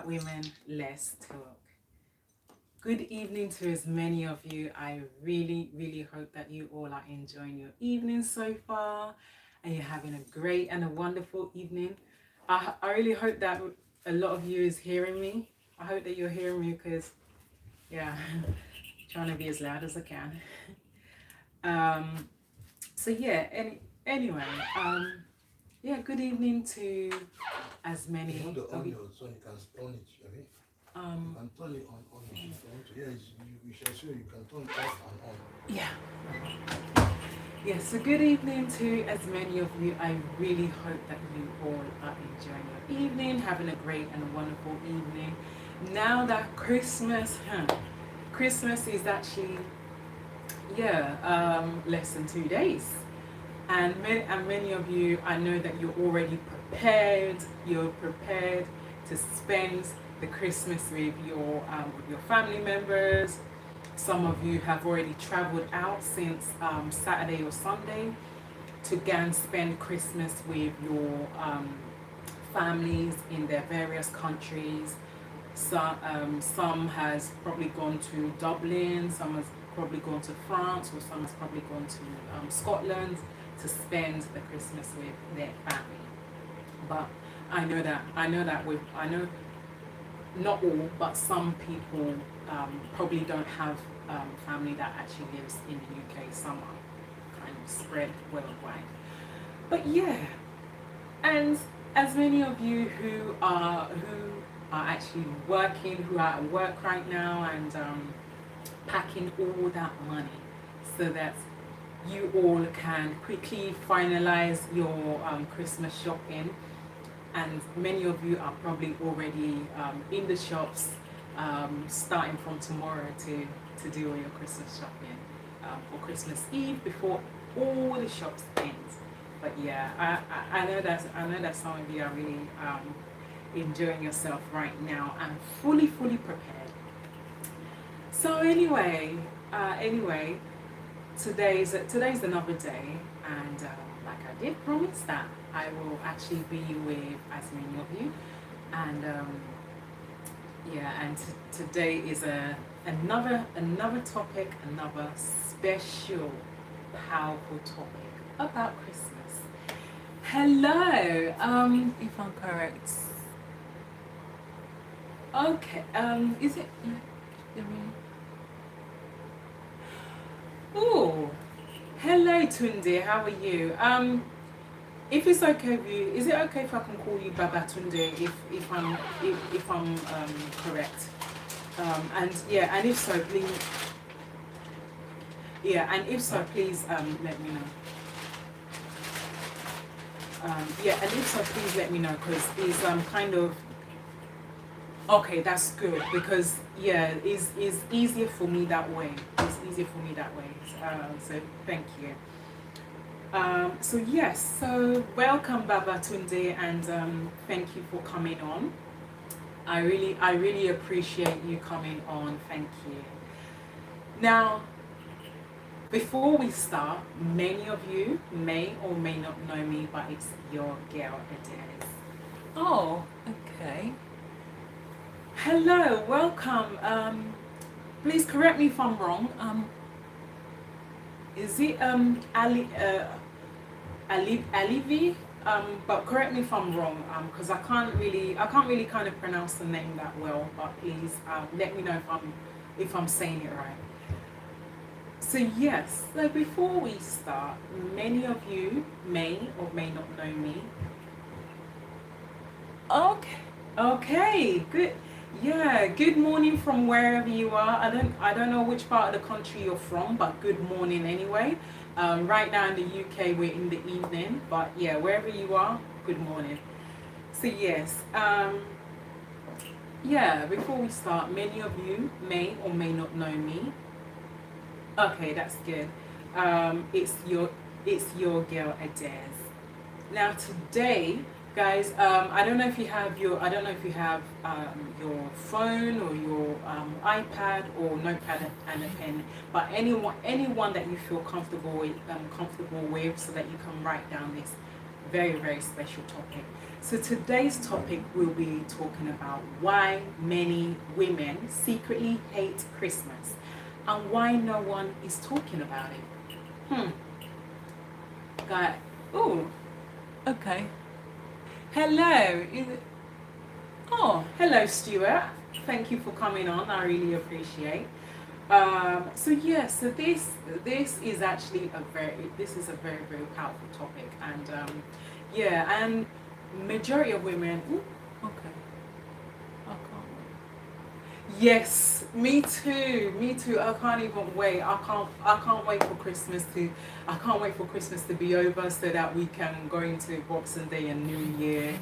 about women, let's talk. Good evening to as many of you. I really hope that you all are enjoying your evening so far and you're having a great and a wonderful evening. I really hope that a lot of you is hearing me. I hope that you're hearing me because, yeah, trying to be as loud as I can. Um, so yeah, anyway, yeah, good evening to as many You want the of you. onion so you can turn it, Sherry? You Um, can turn it on if you want to. Yes, you shall show you can turn off and on. yeah. Yes, so good evening to as many of you. I really hope that you all are enjoying your evening, having a great and wonderful evening. Now that Christmas is actually, less than 2 days. And many of you, I know that you're already prepared. You're prepared to spend the Christmas with your family members. Some of you have already traveled out since Saturday or Sunday to go and spend Christmas with your families in their various countries. Some has probably gone to Dublin, some has probably gone to France, or some has probably gone to Scotland to spend the Christmas with their family. But I know not all, but some people probably don't have family that actually lives in the UK. Some are kind of spread worldwide. But yeah, and as many of you who are actually working, who are at work right now, and packing all that money so that you all can quickly finalize your Christmas shopping. And many of you are probably already in the shops, starting from tomorrow to do all your Christmas shopping for Christmas Eve before all the shops end. But yeah, I know that some of you are really enjoying yourself right now and fully prepared. So anyway, today's another day, and like I did promise that I will actually be with as many of you, and today is another topic, another special, powerful topic about Christmas. Hello, if I'm correct. Okay, is it? Oh, hello Tunde, how are you? If it's okay with you, is it okay if I can call you Baba Tunde if I'm correct? And yeah, and if so, please, let me know. Yeah, and if so, please let me know because it's kind of okay. That's good because yeah, it's easier for me that way. It's easier for me that way. So thank you. So yes, so welcome Baba Tunde, and thank you for coming on. I really appreciate you coming on. Thank you. Now, before we start, many of you may or may not know me, but it's your girl Adele. Oh, okay. Hello, welcome. Please correct me if I'm wrong. Is it Alivi? But correct me if I'm wrong, because I can't really kind of pronounce the name that well. But please let me know if I'm saying it right. So yes, so before we start, many of you may or may not know me. Okay, good. Yeah, good morning from wherever you are. I don't know which part of the country you're from, but good morning anyway. Right now in the UK, we're in the evening, but yeah, wherever you are, good morning. So yes, yeah. Before we start, many of you may or may not know me. Okay, that's good. It's your girl Adele. Now today, guys, I don't know if you have your phone or your iPad or notepad and a pen, but anyone that you feel comfortable with, so that you can write down this very, very special topic. So today's topic will be talking about why many women secretly hate Christmas and why no one is talking about it. Guy, oh, okay. Hello. Hello, Stuart. Thank you for coming on. I really appreciate. So this is actually a very very powerful topic, and and majority of women. Ooh, okay, I can't wait. Yes, me too. Me too. I can't even wait. I can't wait for Christmas to. I can't wait for Christmas to be over so that we can go into Boxing Day and New Year,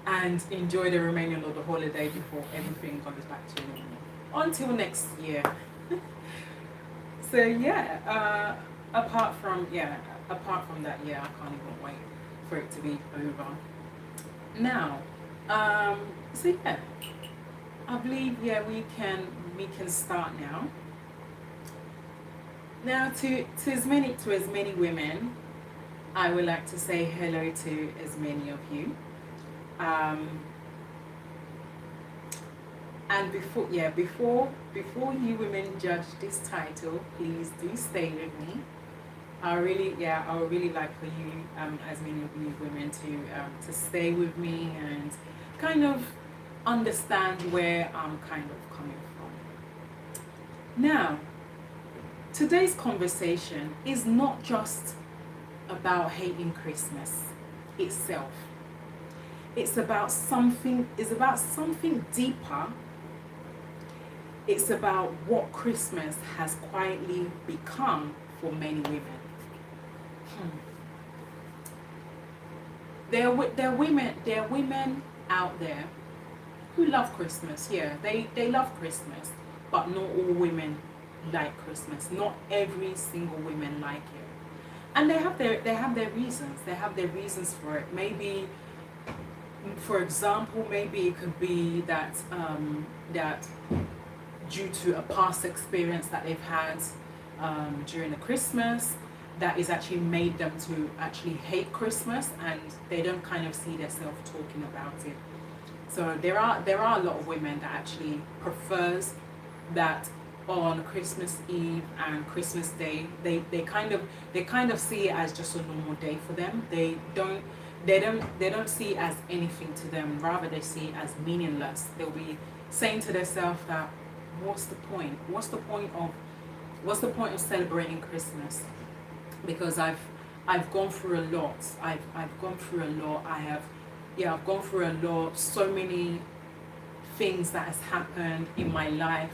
and enjoy the remaining of the holiday before everything goes back to normal. Until next year. So apart from that, I can't even wait for it to be over. Now, I believe we can start now. Now to as many women, I would like to say hello to as many of you. And before you women judge this title, please do stay with me. I would really like for you, as many of you women, to stay with me and kind of understand where I'm kind of coming from. Now, today's conversation is not just about hating Christmas itself. It's about something deeper. It's about what Christmas has quietly become for many women. There are women out there who love Christmas. Yeah, they love Christmas, but not all women like Christmas. Not every single woman like it, and they have their reasons. They have their reasons for it. Maybe, for example, maybe it could be that due to a past experience that they've had during the Christmas, that is actually made them to actually hate Christmas, and they don't kind of see themselves talking about it. So there are a lot of women that actually prefers that on Christmas Eve and Christmas Day they kind of see it as just a normal day for them. They don't see it as anything to them. Rather, they see it as meaningless. They'll be saying to themselves that, what's the point? What's the point of celebrating Christmas? Because I've gone through a lot. I've gone through a lot. I've gone through a lot. So many things that has happened in my life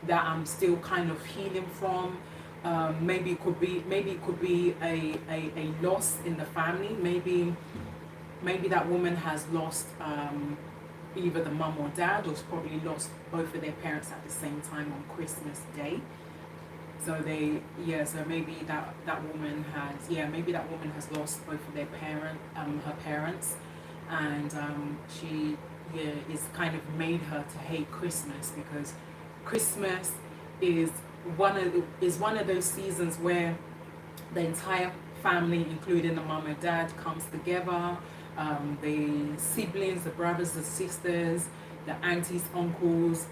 that I'm still kind of healing from. Maybe it could be a loss in the family. Maybe that woman has lost either the mum or dad, or probably lost both of their parents at the same time on Christmas Day. So maybe that woman has lost both of her parents, and she is kind of made her to hate Christmas, because Christmas is one of those seasons where the entire family, including the mum and dad, comes together. The siblings, the brothers, the sisters, the aunties, uncles,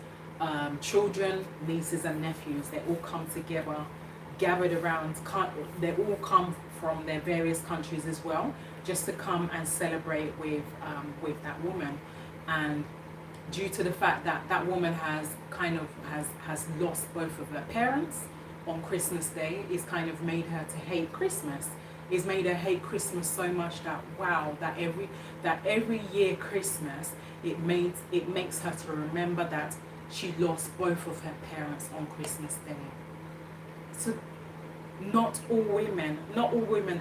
children, nieces and nephews, they all come together, gathered around. They all come from their various countries as well, just to come and celebrate with that woman. And due to the fact that that woman has lost both of her parents on Christmas Day, it's kind of made her to hate Christmas. It's made her hate Christmas so much that every year Christmas it makes her to remember that she lost both of her parents on Christmas Day. So not all women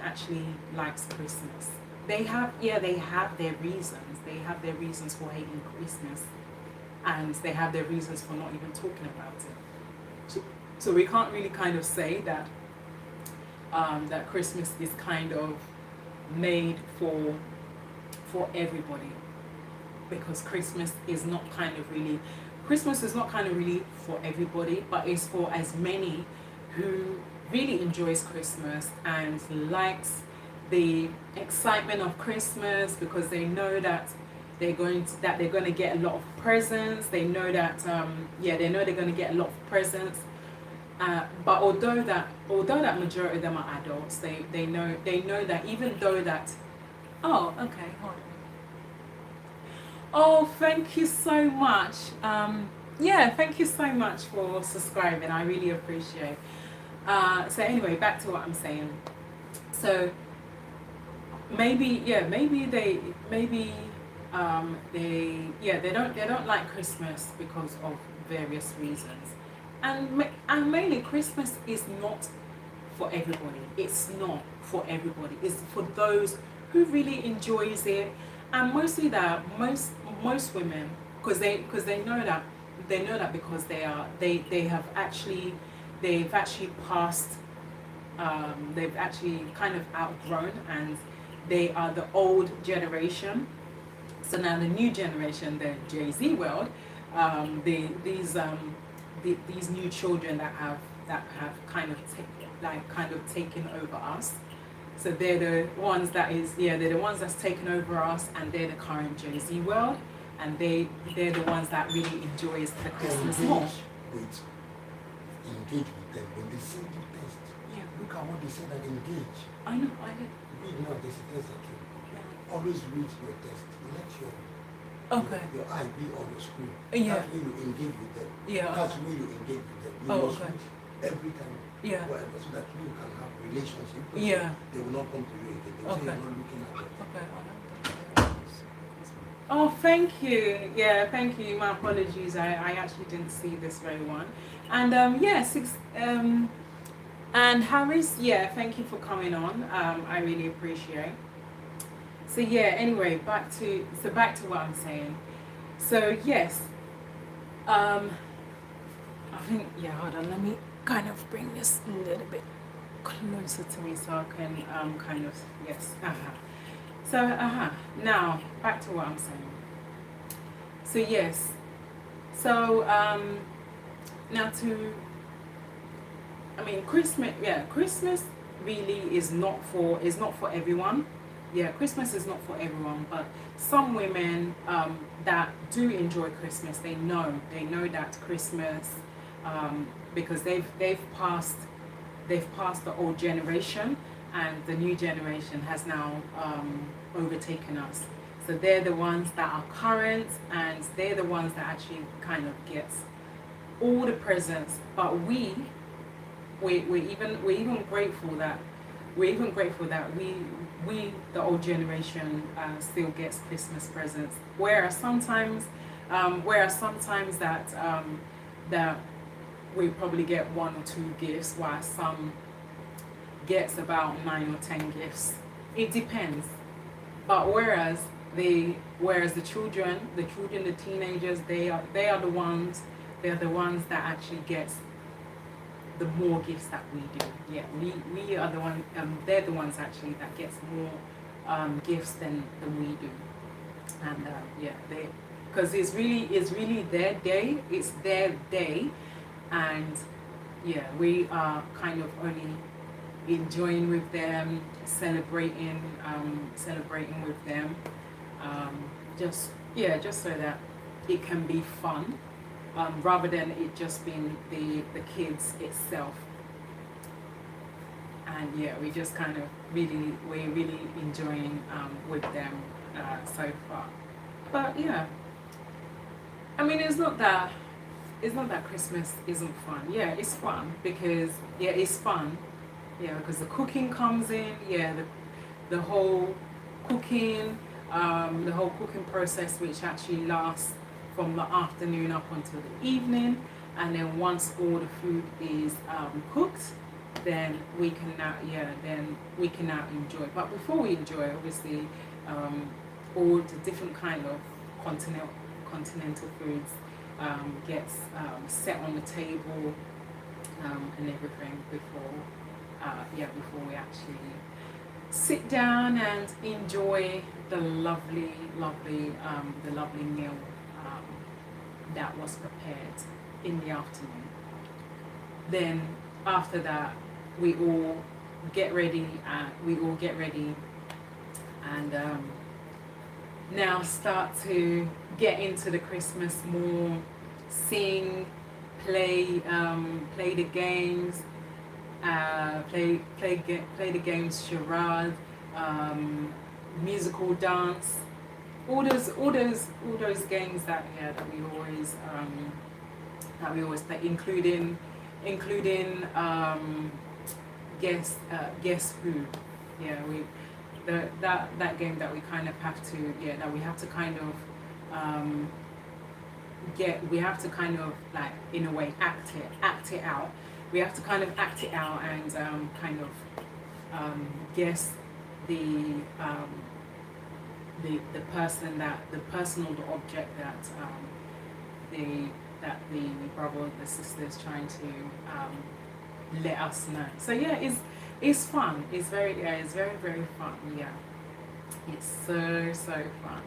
actually likes Christmas. They have their reasons. They have their reasons for hating Christmas, and they have their reasons for not even talking about it. So we can't really kind of say that that Christmas is kind of made for everybody, because Christmas is not kind of really for everybody, but it's for as many who really enjoys Christmas and likes the excitement of Christmas because they know that they're going to get a lot of presents. They know that they know they're going to get a lot of presents. But although that majority of them are adults, they know that even though that. Oh, okay, hold on. Oh, thank you so much. Thank you so much for subscribing. I really appreciate. So anyway, back to what I'm saying. So maybe they don't like Christmas because of various reasons, and mainly Christmas is not for everybody. It's not for everybody. It's for those who really enjoys it, and mostly that most women, because they know that because they've actually passed, they've actually kind of outgrown, and they are the old generation. So now the new generation, the Jay-Z world, these new children that have kind of taken over us. So they're the ones they're the ones that's taken over us, and they're the current Jay-Z world, and they're the ones that really enjoys the Christmas more. Engage with them when they send you text. Yeah. Look at what they said and engage. I know. Read now, there's a test at you. Yeah. Always read your test. Let your eye be on the screen. Yeah. That's when you engage with them. Yeah. That's when you engage with them. You must read every time. Yeah. Whatever, so that you can have relationship. Yeah. They will not come to you again. They will say you're not looking at them. Okay. Oh, thank you. Yeah, thank you. My apologies. I actually didn't see this very one. And and Harris, thank you for coming on. I really appreciate. So anyway, back to what I'm saying. So yes, I think hold on, let me kind of bring this a little bit closer to me so I can kind of So now back to what I'm saying. So yes, so now Christmas really is not for everyone. Yeah, Christmas is not for everyone, but some women that do enjoy Christmas, they know that Christmas, because they've passed the old generation, and the new generation has now overtaken us. So they're the ones that are current, and they're the ones that actually kind of gets all the presents. But we're even grateful that we the old generation still gets Christmas presents. Whereas sometimes that we probably get 1 or 2 gifts, while some gets about 9 or 10 gifts. It depends. But whereas the children, the teenagers, they're the ones that actually gets the more gifts that we do. Yeah, we are the one. They're the ones actually that gets more gifts than we do. And because it's really their day. It's their day, and we are kind of only enjoying with them, celebrating with them, just so that it can be fun, rather than it just being the kids itself. And we just kind of we're really enjoying with them so far. But I mean, it's not that Christmas isn't fun. Yeah, it's fun because it's fun. Yeah, because the cooking comes in. Yeah, the whole cooking process, which actually lasts from the afternoon up until the evening, and then once all the food is cooked, then we can now enjoy. But before we enjoy, obviously, all the different kind of continental foods gets set on the table and everything before we actually sit down and enjoy the lovely meal that was prepared in the afternoon. Then after that, we all get ready. We all get ready, and now start to get into the Christmas more. Sing, play the games, play the games, charade, musical dance, all those games that we always play, including guess who. Yeah, that game that we kind of have to kind of we have to kind of, like, in a way, act it out. We have to kind of act it out and kind of guess the person or the object that the brother or the sister is trying to let us know. So yeah, it's fun. It's very very fun. Yeah, it's so fun.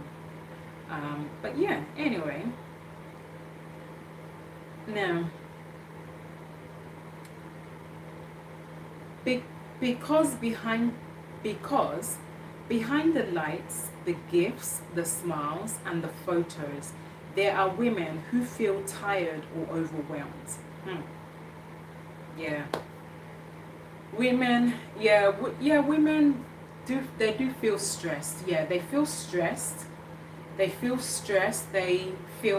But yeah, anyway. Now, because behind the lights, the gifts, the smiles, and the photos, there are women who feel tired or overwhelmed. Yeah. Women, women do feel stressed. Yeah, they feel stressed. They feel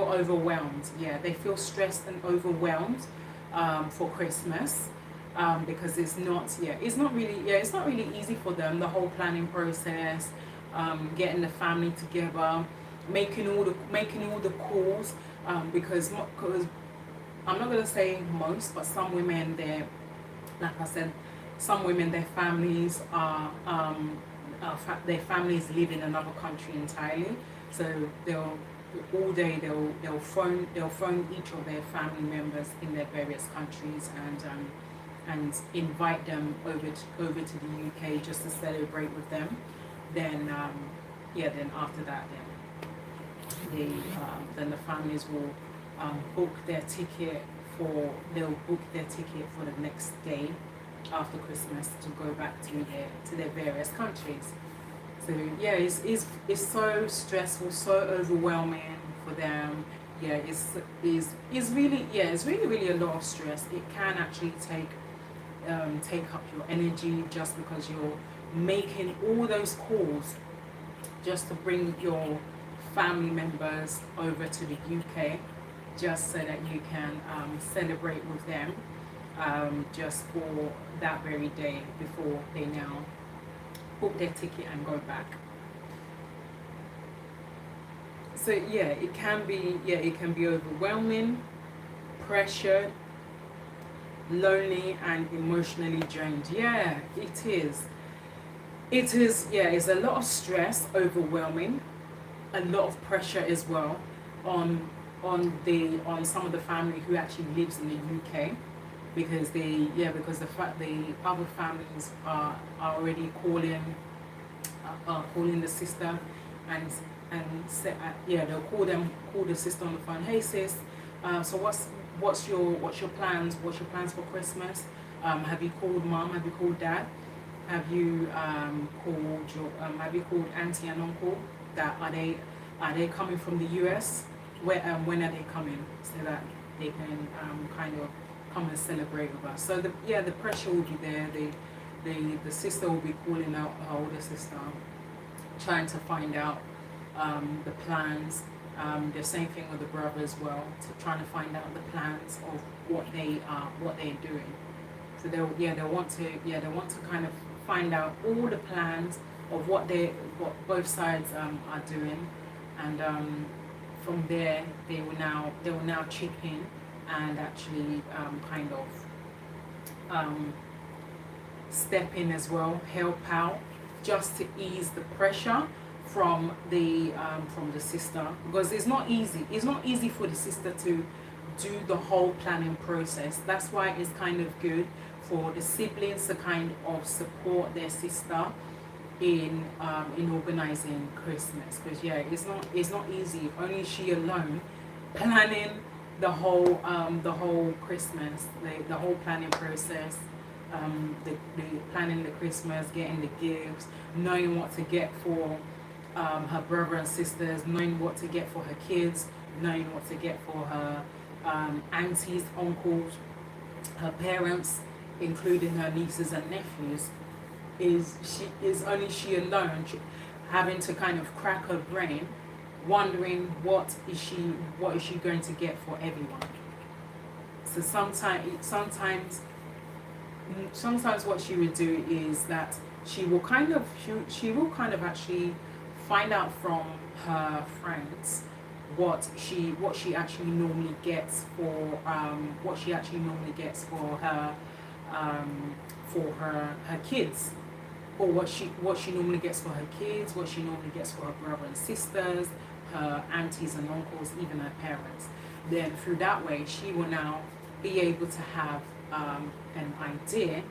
overwhelmed. Yeah, they feel stressed and overwhelmed for Christmas because it's not really easy for them. The whole planning process, getting the family together, making all the calls because I'm not gonna say most, but some women, like I said, some women, their families live in another country entirely. So they'll phone each of their family members in their various countries and invite them over to the UK just to celebrate with them. Then then after that, then the families will book their ticket for the next day after Christmas to go back to their various countries. So yeah, it's so stressful, so overwhelming for them. Yeah, it's really a lot of stress. It can actually take up your energy just because you're making all those calls just to bring your family members over to the UK, just so that you can celebrate with them just for that very day before they now book their ticket and go back. So yeah, it can be overwhelming, pressured, lonely, and emotionally drained. Yeah, it is. Yeah, it's a lot of stress, overwhelming, a lot of pressure as well on some of the family who actually lives in the UK, because the other families are already calling the sister and say, they'll call the sister on the phone. Hey sis, so what's your plans? What's your plans for Christmas? Have you called mom? Have you called dad? Have you called auntie and uncle? That are they coming from the US? When are they coming, so that they can kind of come and celebrate with us? So the pressure will be there. The sister will be calling out her older sister, trying to find out the plans. The same thing with the brother as well, trying to find out the plans of what they're doing. So they'll want to kind of find out all the plans of what both sides are doing, and from there they will now chip in and actually kind of step in as well, help out, just to ease the pressure from the sister, because it's not easy for the sister to do the whole planning process. That's why it's kind of good for the siblings to kind of support their sister in organizing Christmas, because it's not easy, only she alone planning the whole Christmas, the whole planning process, the planning the Christmas, getting the gifts, knowing what to get for her brother and sisters, knowing what to get for her kids, knowing what to get for her aunties, uncles, her parents, including her nieces and nephews, is only she alone having to kind of crack her brain, wondering what is she going to get for everyone. So sometimes what she would do is that she will kind of actually find out from her friends what she actually normally gets for her kids, or what she normally gets for her kids, what she normally gets for her brother and sisters, her aunties and uncles, even her parents. Then through that way, she will now be able to have an idea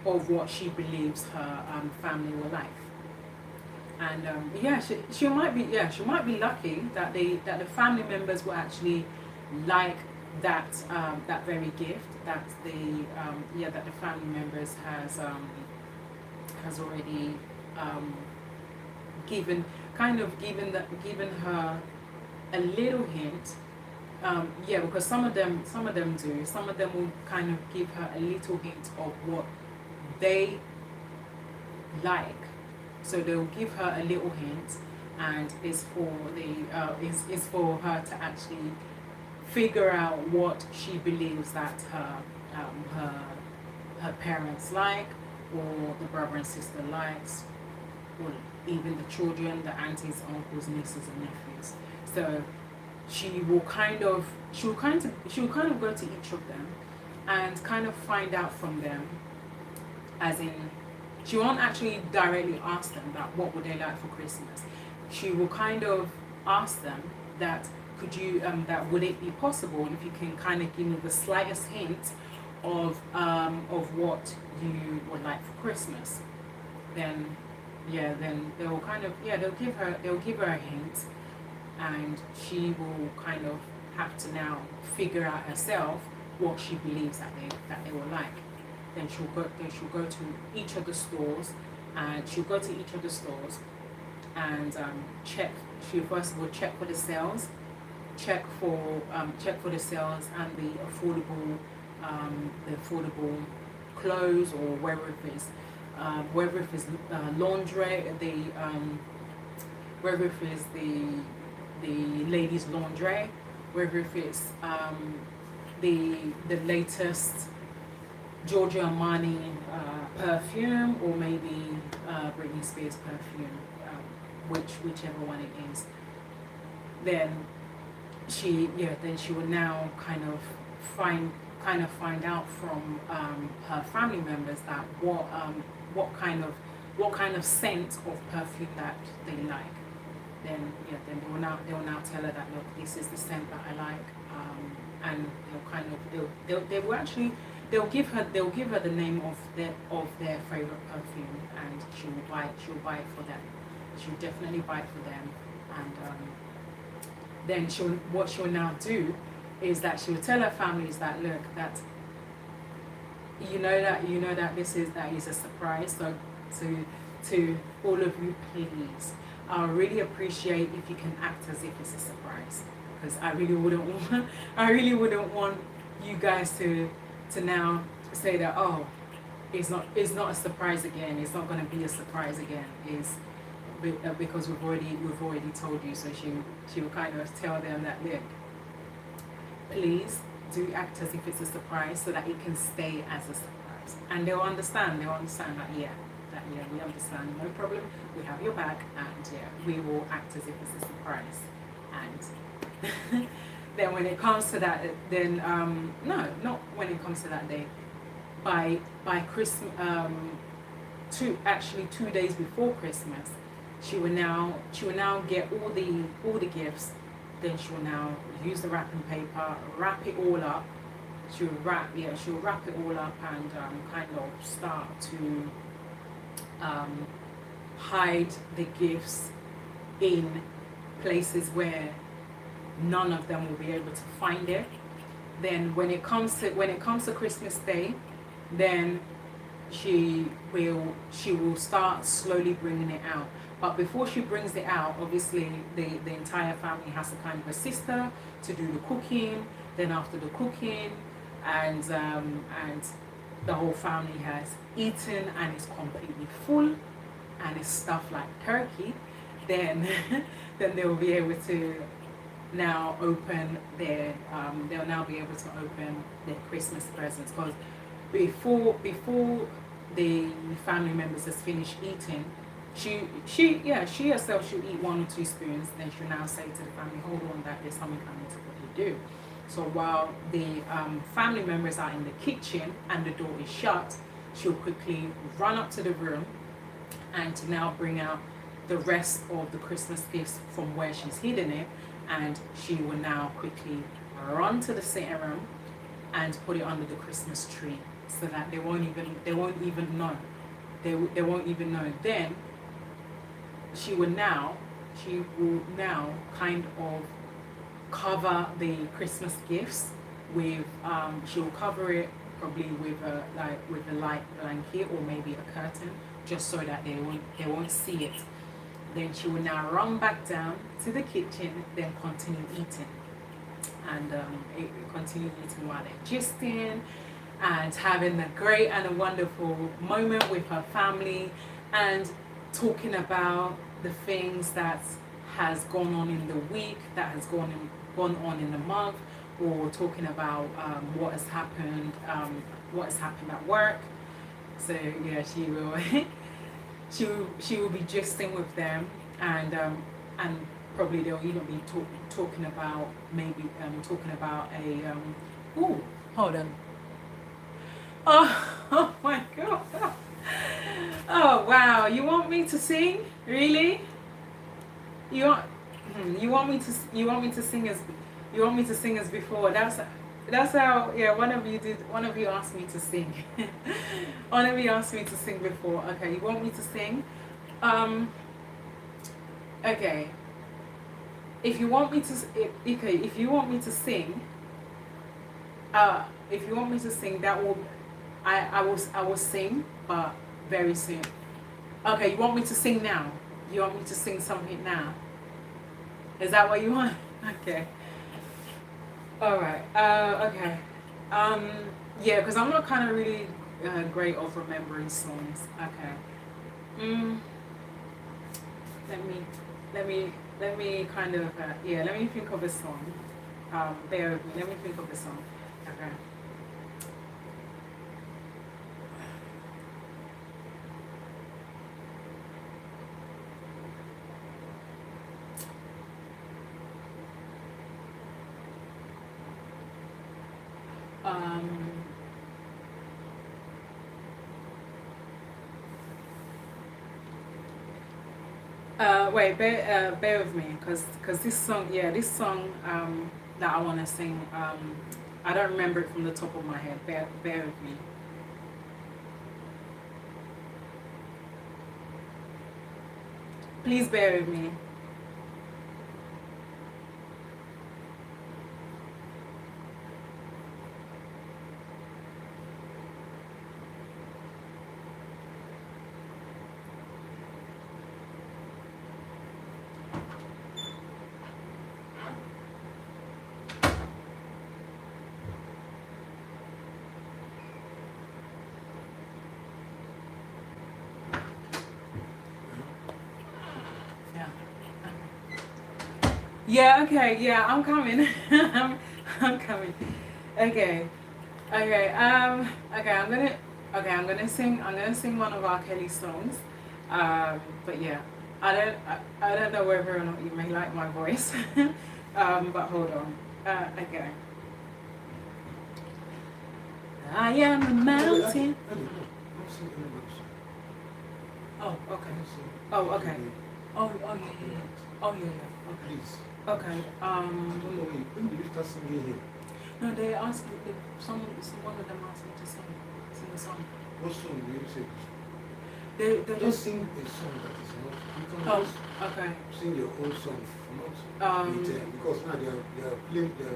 of what she believes her family will like. And she might be lucky that the family members will actually like that very gift that the family members has already given her a little hint. Because some of them do. Some of them will kind of give her a little hint of what they like. So they'll give her a little hint, and it's for her to actually figure out what she believes that her parents like, or the brother and sister likes, or even the children, the aunties, uncles, nieces, and nephews. So she'll kind of go to each of them and kind of find out from them, as in, she won't actually directly ask them that what would they like for Christmas. She will kind of ask them that would it be possible if you can kind of give me the slightest hint of what you would like for Christmas. Then they'll give her a hint, and she will kind of have to now figure out herself what she believes that they will like. Then she'll go to each of the stores, and check. She'll first of all check for the sales, check for the sales and the affordable clothes, or whether it's laundry, whether it's the ladies' laundry, whether if it's the latest Giorgio Armani perfume, or maybe Britney Spears perfume, whichever one it is. Then she will now kind of find out from her family members that what kind of scent of perfume that they like. Then they will now tell her that, look, this is the scent that I like, and they'll give her the name of their favorite perfume, and she'll buy it for them. She'll definitely buy it for them, and then what she'll now do is that she'll tell her families that, look, that you know that this is a surprise. So to all of you, please, I really appreciate if you can act as if it's a surprise, because I really wouldn't want you guys to now say that, oh, it's not a surprise again. It's not going to be a surprise again. Because we've already told you. So she will kind of tell them that, look, please do act as if it's a surprise, so that it can stay as a surprise, and they'll understand that we understand, no problem, we have your back, and we will act as if it's a surprise. And then when it comes to that, then no, not when it comes to that day, by Christmas, 2 days before Christmas, she will now get all the gifts. Then she will now use the wrapping paper, wrap it all up. She'll wrap it all up, and kind of start to hide the gifts in places where none of them will be able to find it. Then when it comes to Christmas Day, then she will start slowly bringing it out. But before she brings it out, obviously the entire family has to kind of assist her to do the cooking. Then after the cooking, and the whole family has eaten and is completely full, and it's stuff like turkey, then then they'll be able to now open their they'll now be able to open their Christmas presents. Because before the family members has finished eating, she herself should eat 1 or 2 spoons. Then she'll now say to the family, hold on, that there's something I need to quickly do. So while the family members are in the kitchen and the door is shut, she'll quickly run up to the room and to now bring out the rest of the Christmas gifts from where she's hidden it, and she will now quickly run to the sitting room and put it under the Christmas tree, so that they won't even know. They won't even know. Then she will now kind of cover the Christmas gifts with she'll cover it probably with a light blanket or maybe a curtain, just so that they won't see it. Then she will now run back down to the kitchen, then continue eating, and continue eating while they're gisting and having a great and a wonderful moment with her family, and talking about the things that has gone on in the week, that has gone on in the month, or talking about what has happened at work. So yeah, she will she will be gisting with them, and probably they'll even be talking about a hold on. Oh my god. Oh wow, you want me to sing? Really? You want me to sing as before? That's how, yeah, one of you asked me to sing. One of you asked me to sing before. Okay, you want me to sing? Okay. If you want me to sing, if you want me to sing, I will sing, but very soon. Okay, you want me to sing now? You want me to sing something now? Is that what you want? Okay. All right. Okay. Yeah, because I'm not kind of really great of remembering songs. Okay. Let me kind of let me think of a song. Bear with me. Let me think of a song. Okay. Wait, bear with me, because this song that I want to sing, I don't remember it from the top of my head. Bear with me. Please bear with me. Yeah, okay, yeah, I'm coming. I'm coming. Okay. Okay, I'm gonna sing one of R. Kelly's songs. But yeah, I don't know whether or not you may like my voice. But hold on. Okay. I am a mountain. Oh, okay. Oh, okay. Oh, yeah. Oh, yeah. Okay. Please. Okay. When did you start singing here? No, they asked me. One of them asked me to sing a song. What song did you say? They just just sing a song that is not. You can just okay. sing your own song, not because now they are playing. Yeah.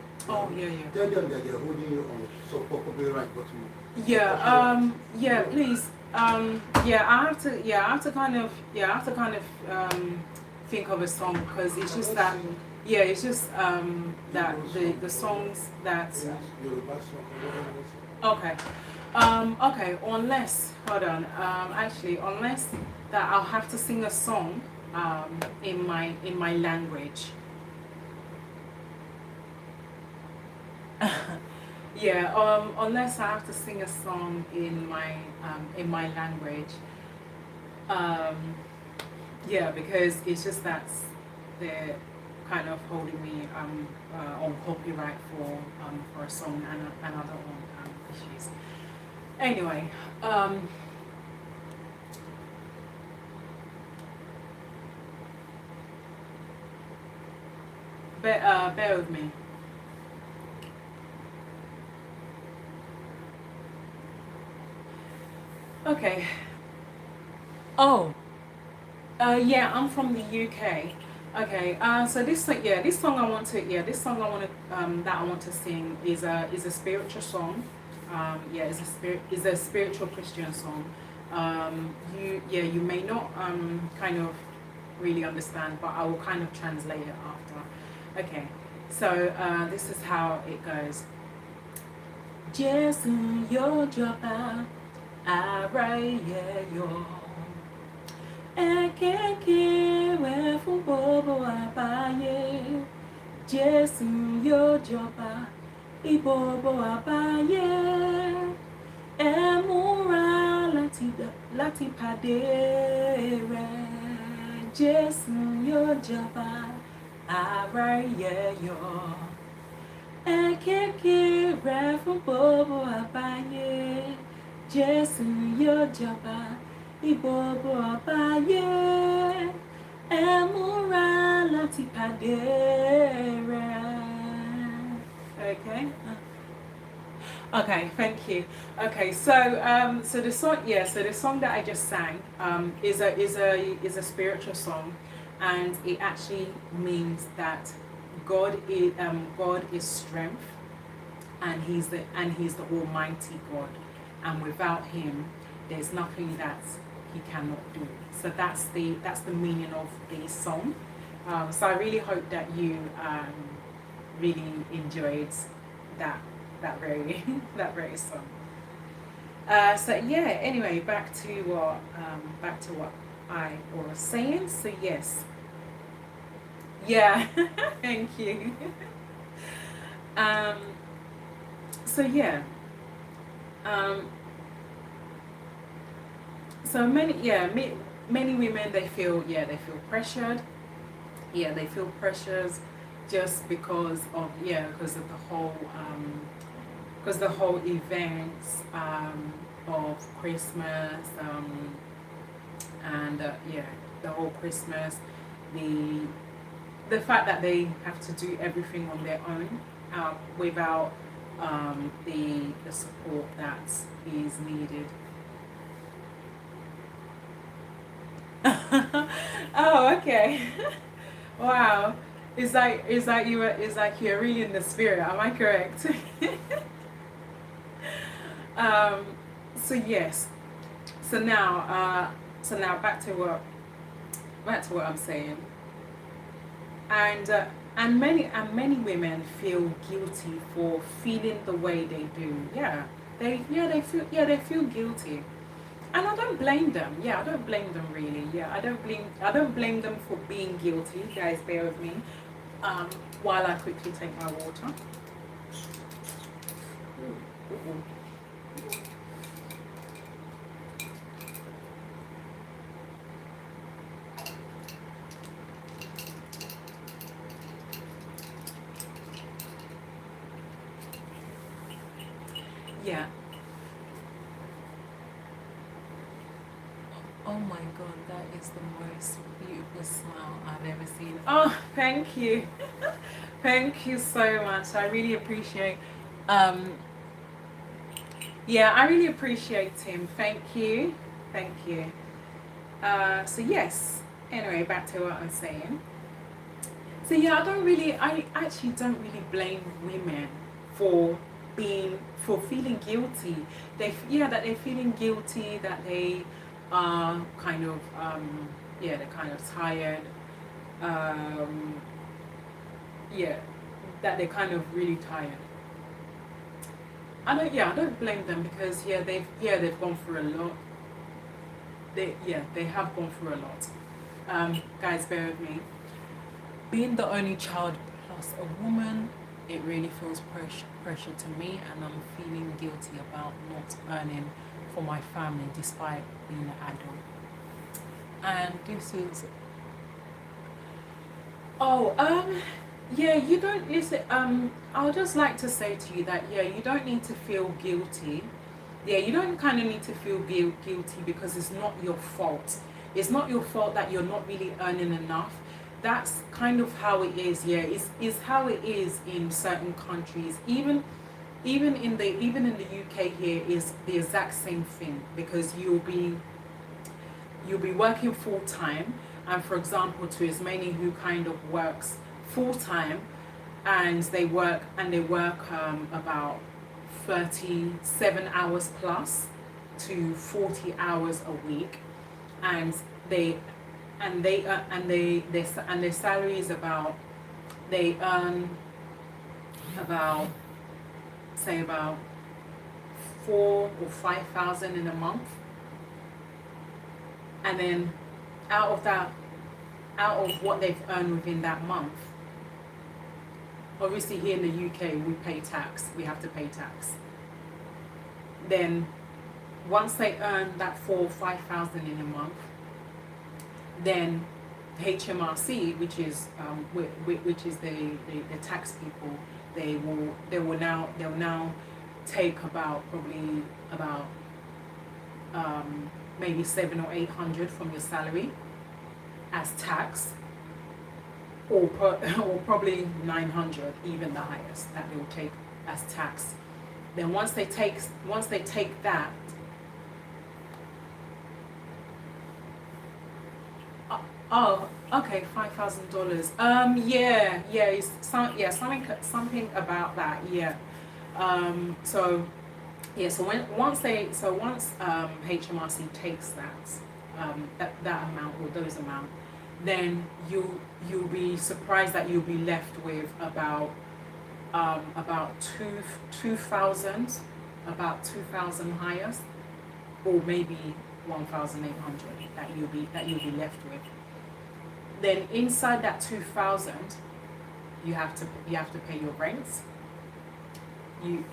Tell them that they are holding you on so copyright, but please. I have to kind of think of a song because it's just that. Yeah, it's just that the songs that. Okay. Okay. Unless hold on. Actually, unless that I'll have to sing a song in my language. Yeah, unless I have to sing a song in my language. Yeah, because it's just that they're kind of holding me on copyright for a song and other issues. Anyway, bear with me. Okay. Oh. Yeah, I'm from the UK. Okay. So this song I want to sing is a spiritual song. Is a spiritual Christian song. You may not kind of really understand, but I will kind of translate it after. Okay. So this is how it goes. Jésù yóò jọba. Arayeyo Ekekere fún gbogbo àgbáyé Jésù yóò jọba ìgbogbo àgbáyé Ẹ múra láti pàdé rẹ̀ Jésù yóò jọba Arayeyo Ekekere fún gbogbo àgbáyé Jésù yóò jọba ìgbogbo àgbáyé Ẹ múra láti pàdé rẹ̀. Okay, thank you. Okay, so the song that I just sang is a spiritual song, and it actually means that God is strength, and He's the Almighty God. And without Him, there's nothing that He cannot do. So that's the meaning of the song. So I really hope that you really enjoyed that very song. So yeah. Anyway, back to what I was saying. So yes. Yeah. Thank you. So yeah. So many women they feel pressured. Yeah, they feel pressures just because of the whole events of Christmas and the whole Christmas, the fact that they have to do everything on their own without the support that is needed. Oh, okay. Wow. It's like you're really in the spirit. Am I correct? So yes. So now back to what I'm saying. And many women feel guilty for feeling the way they do. They feel guilty. And I don't blame them. I don't blame them really. I don't blame them for being guilty. Guys, bear with me. While I quickly take my water. Yeah. Oh my God, that is the most beautiful smile I've ever seen. Oh, thank you. Thank you so much. I really appreciate I really appreciate him. Thank you. So yes. Anyway, back to what I'm saying. So yeah, I actually don't really blame women for for feeling guilty. That they're feeling guilty, that they are kind of, they're kind of tired. Um, yeah, that they're kind of really tired. I don't blame them because they've gone through a lot. They have gone through a lot. Guys, bear with me. Being the only child plus a woman, it really feels pressure to me, and I'm feeling guilty about not earning for my family despite being an adult. And this is you don't listen. I would just like to say to you that you don't need to feel guilty. You don't kind of need to feel guilty because it's not your fault. It's not your fault that you're not really earning enough. That's kind of how it is. It's how it is in certain countries. Even in the UK here is the exact same thing, because you'll be working full time, and for example, to as many who kind of works full time, and they work about 37 hours plus to 40 hours a week, and their salary is about, they earn about, say, about 4 or 5 thousand in a month, and then out of what they've earned within that month, obviously here in the UK we pay tax, we have to pay tax. Then once they earn that 4 or 5,000 in a month, then HMRC, which is the tax people, they'll now take probably about maybe 700 or 800 from your salary as tax, or probably 900, even the highest that they'll take as tax. Then once they take that, okay, $5,000. It's something about that. So once HMRC takes that amount, or those amount, then you'll be surprised that you'll be left with about 2,000, about 2,000 highest, or maybe 1,800 that you'll be left with. Then inside that 2,000, you have to pay your rents. You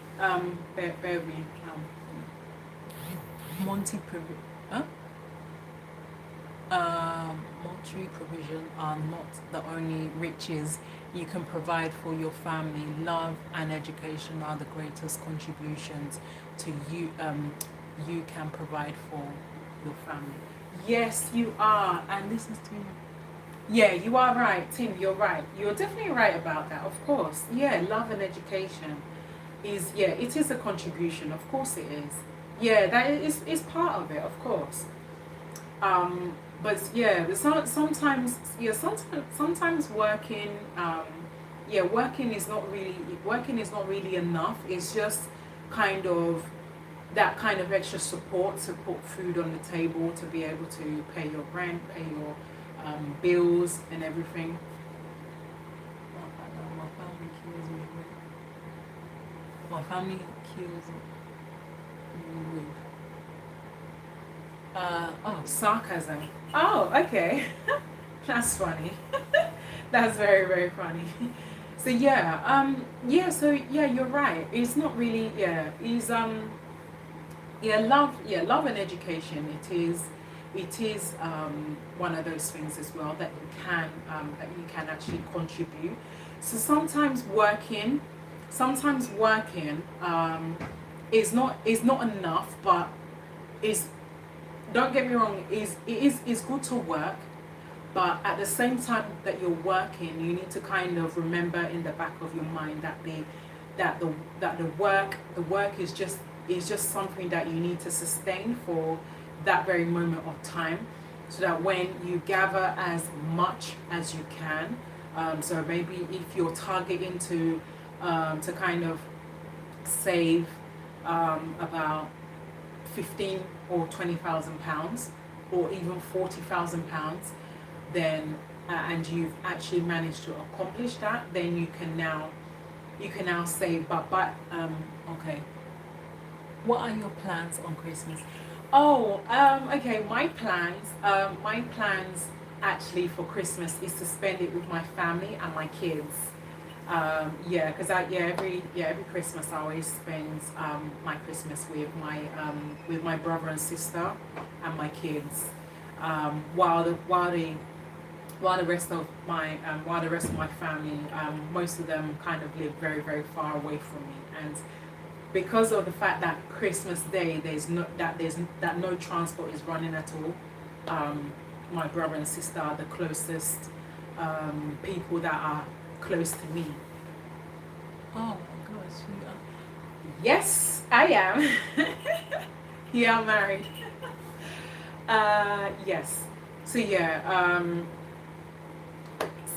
bear with me. Monetary provision are not the only riches you can provide for your family. Love and education are the greatest contributions to you can provide for your family. Yes, you are, and this is too. Yeah, you are right, Tim. You're right. You're definitely right about that. Of course, love and education it is a contribution. Of course, it is. That is part of it. Of course. But sometimes working is not really enough. It's just kind of that kind of extra support to put food on the table, to be able to pay your rent, pay your bills and everything. My family kills me with sarcasm. Oh, okay. That's funny. That's very, very funny. So you're right. It's not really love and education. It is one of those things as well that you can actually contribute. So sometimes working is not enough, but don't get me wrong, it's good to work, but at the same time that you're working, you need to kind of remember in the back of your mind that the work is just something that you need to sustain for that very moment of time. so that when you gather as much as you can, so maybe if you're targeting to kind of save about 15 or 20,000 pounds, or even 40,000 pounds, then and you've actually managed to accomplish that, then you can now say, but okay, what are your plans on Christmas? Oh, okay. My plans actually for Christmas is to spend it with my family and my kids. Yeah, because every Christmas I always spend my Christmas with my brother and sister and my kids. While the rest of my family, most of them kind of live very very far away from me, and because of the fact that Christmas Day there's no transport is running at all. My brother and sister are the closest people that are close to me. Oh my gosh, you are. Yes, I am. Yeah, I'm married. Yes. So yeah.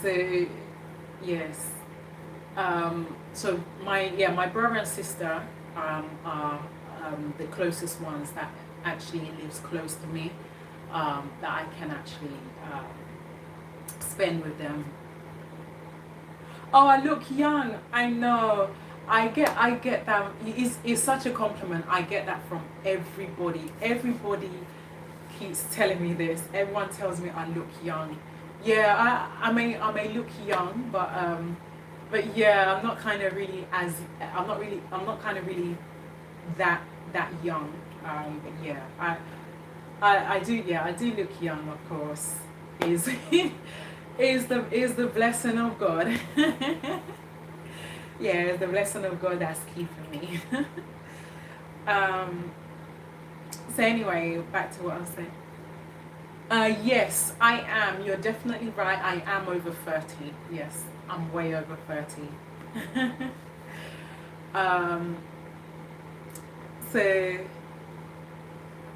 So yes. So my brother and sister are the closest ones that actually lives close to me, that I can actually spend with them. Oh, I look young. I know. I get that. It's such a compliment. I get that from everybody. Everybody keeps telling me this. Everyone tells me I look young. Yeah, I may look young, but yeah, I'm not kind of really I'm not kind of really that young. But yeah, I do, yeah, I do look young, of course. Is is the blessing of God. Yeah, it's the blessing of God that's keeping me. um so anyway, back to what I was saying. Yes, I am. You're definitely right. I am over 30. Yes, I'm way over 30. um, so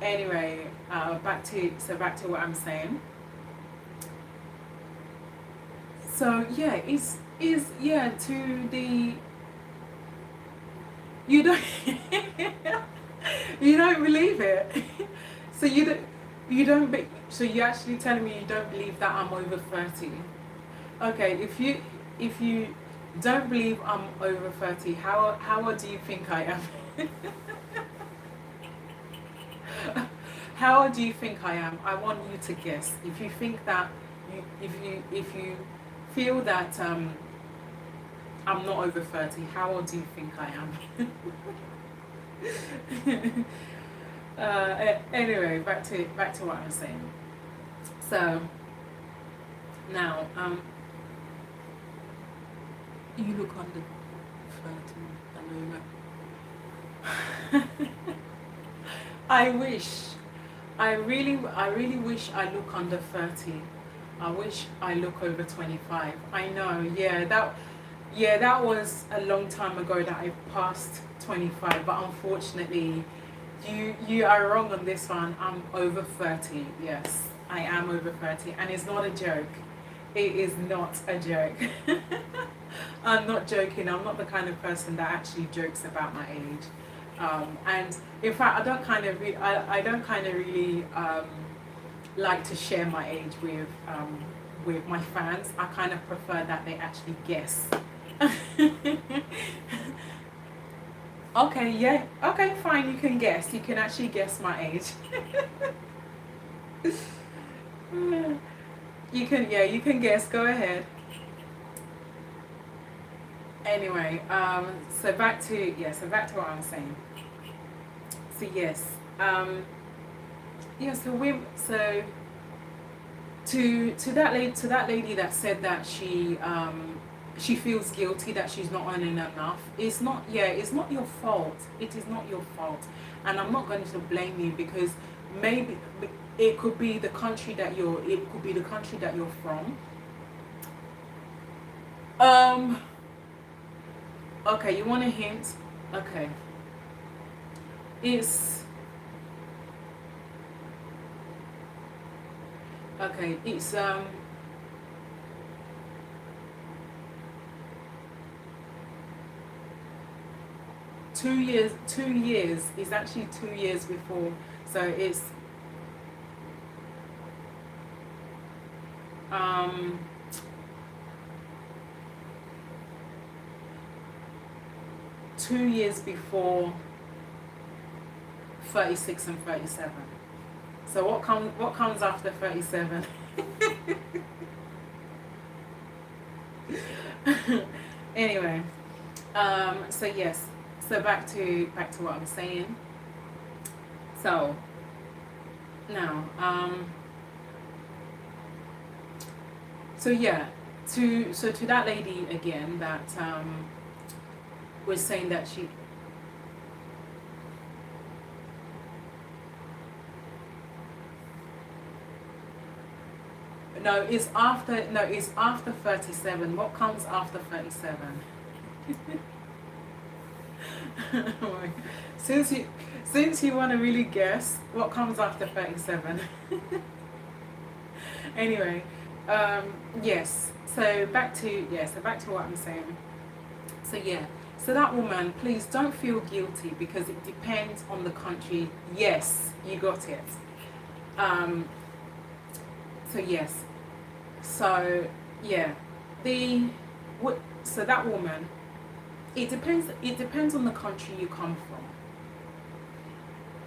anyway, back to what I'm saying. So yeah, is yeah to the you don't you don't believe it. So you don't be, so you're actually telling me you don't believe that I'm over 30. Okay, if you don't believe I'm over 30, how old do you think I am? How old do you think I am? I want you to guess. If you think that if you feel that I'm not over 30, how old do you think I am? Anyway, back to what I was saying. So now, you look under 30 at the moment. I wish. I really wish I look under 30. I wish I look over 25. I know, yeah, that was a long time ago that I passed 25, but unfortunately, you are wrong on this one. I'm over 30. Yes, I am over 30, and it's not a joke. It is not a joke. I'm not joking. I'm not the kind of person that actually jokes about my age. And in fact, I don't kind of really like to share my age with my fans. I kind of prefer that they actually guess. Okay, yeah. Okay, fine, you can guess. You can actually guess my age. You can guess. Go ahead. Anyway, so back to what I was saying. So yes, so to that lady that said that she feels guilty that she's not earning enough. It's not your fault. It is not your fault, and I'm not going to blame you, because maybe it could be the country that you're from. Okay, you want a hint? Okay. It's Okay, it's 2 years. 2 years is actually 2 years before, so it's um 2 years before 36 and 37. So what comes after 37? Anyway, so yes, so back to what I'm saying. So now, so yeah, to that lady again that was saying that she. No, it's after. No, it's after 37. What comes after 37? Since you want to really guess, what comes after 37? Anyway, yes. So back to what I'm saying. So yeah. So that woman, please don't feel guilty because it depends on the country. Yes, you got it. So yes. So yeah, so that woman, it depends on the country you come from.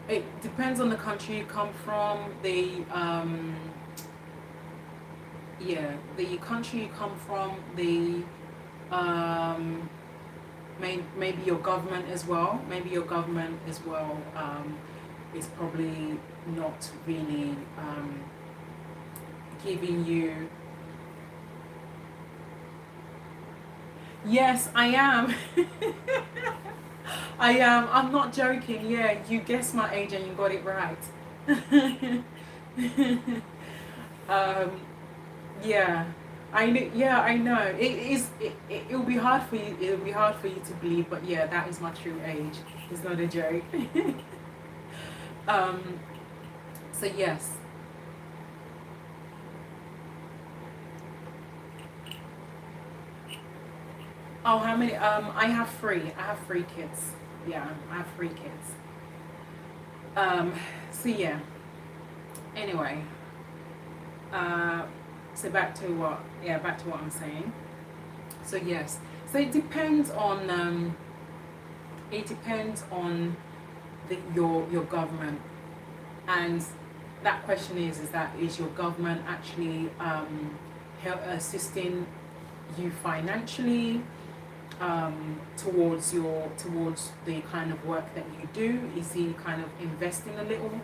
It depends on the country you come from, the country you come from, maybe your government as well. Maybe your government as well is probably not really giving you. Yes, I am. I am. I'm not joking. Yeah, you guessed my age and you got it right. Yeah, I know. It'll be hard for you. It'll be hard for you to believe, but yeah, that is my true age. It's not a joke. So yes. Oh, how many? I have three. I have three kids. Yeah, I have three kids. So yeah. Anyway. So back to what I'm saying. So yes. So it depends on your government, and that question is your government actually assisting you financially towards the kind of work that you do? Is he kind of investing a little?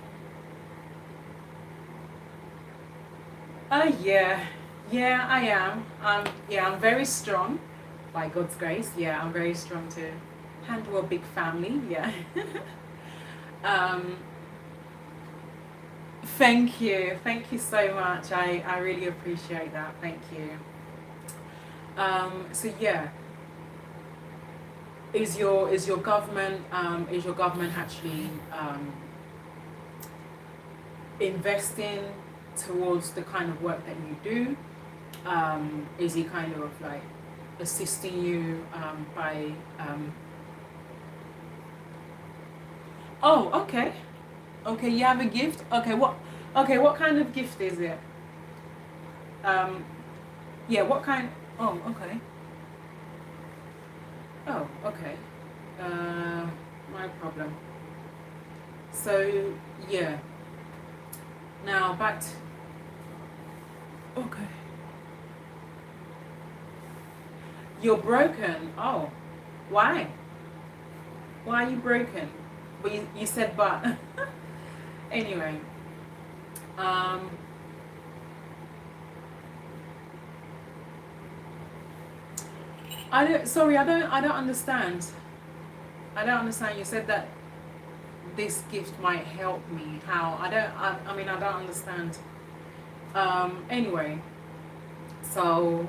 Yeah, I am. I'm very strong, by God's grace. Yeah, I'm very strong to handle a big family. Yeah. um, Thank you so much. I really appreciate that. Thank you. So yeah. Is your government actually investing towards the kind of work that you do? Is he kind of like assisting you by? Oh, okay. Okay, you have a gift. Okay, what kind of gift is it? Yeah, what kind? Oh, okay. Oh, okay. No problem. So, yeah. Now back to, okay. You're broken. Oh, why? Why are you broken? Well, you said but. Anyway. I don't understand. I don't understand. You said that this gift might help me. How? I mean, I don't understand. Anyway, so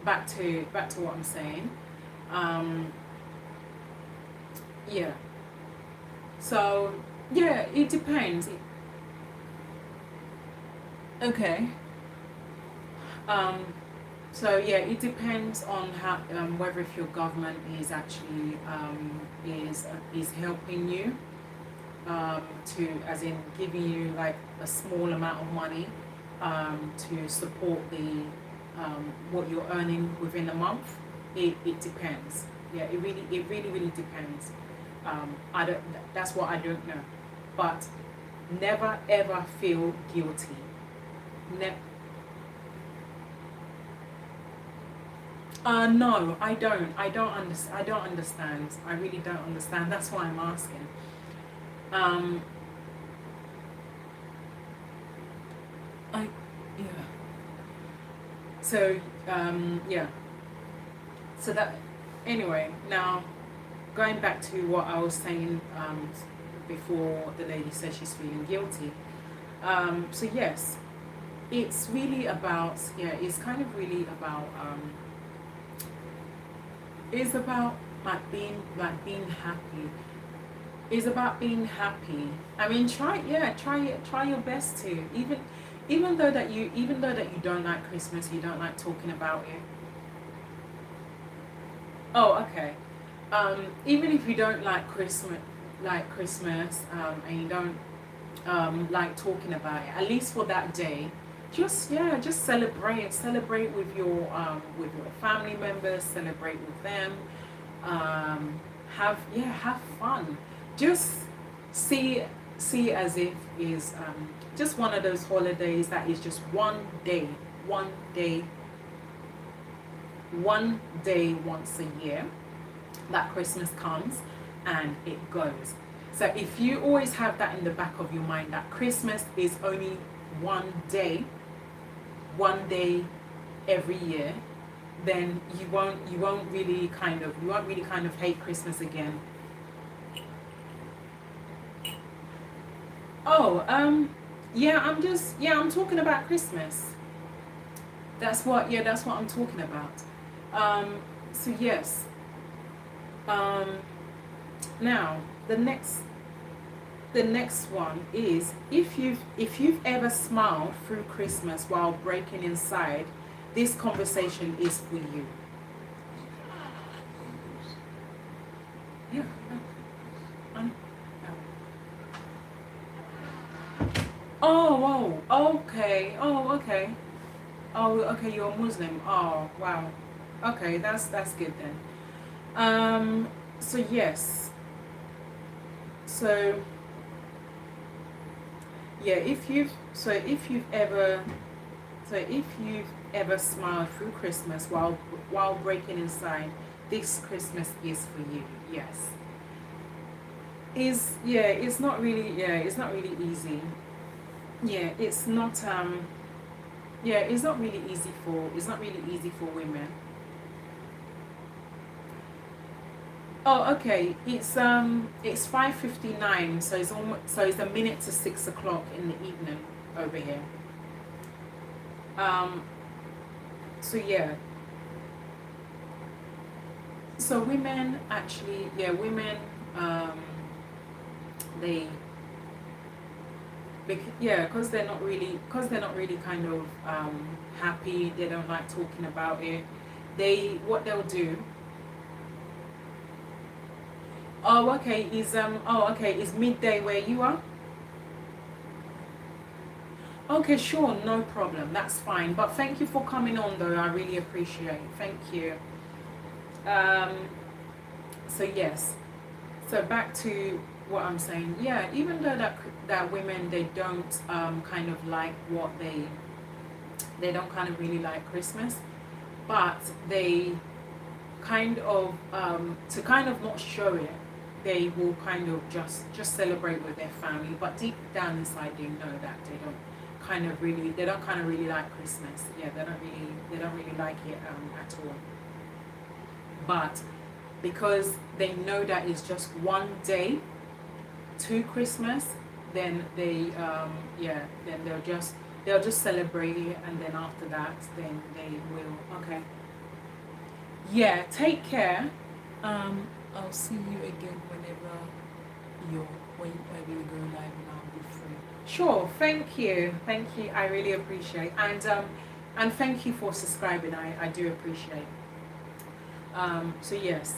back to what I'm saying. Yeah. So yeah, it depends. Okay. So yeah, it depends on how whether if your government is actually is helping you to, as in giving you like a small amount of money to support the what you're earning within a month. It depends. Yeah, it really depends. I don't. That's what I don't know, but never ever feel guilty. Ne- no, I don't. I don't understand. I really don't understand. That's why I'm asking. Um, I yeah. So yeah. So that anyway. Now going back to what I was saying before the lady said she's feeling guilty. So yes, it's really about It's kind of really about it's about being happy. It's about being happy. I mean, try your best to even though that you don't like Christmas, you don't like talking about it. Oh, okay. Even if you don't like Christmas, and you don't like talking about it, at least for that day, just celebrate with your family members, celebrate with them, have fun. Just see see it as if is just one of those holidays that is just one day, one day once a year that Christmas comes and it goes. So if you always have that in the back of your mind that Christmas is only one day every year, then you won't really kind of hate Christmas again. Oh, I'm talking about Christmas. That's what I'm talking about. So yes. Um, Now the next one is if you've ever smiled through Christmas while breaking inside, this conversation is for you. Yeah. Um, okay. Oh, okay. Oh, okay. You're a Muslim. Oh, wow. Okay, that's good then. So yes. So yeah, if you've ever smiled through Christmas while breaking inside, this Christmas is for you. Yes. It's not really easy. Yeah, it's not really easy for women. Oh, okay. It's 5:59, so it's a minute to 6 o'clock in the evening over here. Um, so yeah. So women actually, women, um, they, because they're not really kind of happy. They don't like talking about it. What they'll do. Is midday where you are? Okay, sure, no problem. That's fine. But thank you for coming on, though. I really appreciate it. Thank you. Um, so yes. So back to what I'm saying. Yeah, even though that women they don't kind of like they don't kind of really like Christmas, but they kind of to kind of not show it, they will kind of just celebrate with their family, but deep down inside they know that they don't kind of really like Christmas. Yeah, they don't really like it at all. But because they know that it's just one day to Christmas, then then they'll just celebrate it, and then after that, then they will. Okay. Yeah, take care. I'll see you again whenever you go live, and I'll be free. Sure. Thank you. Thank you. I really appreciate, and thank you for subscribing. I do appreciate. So yes.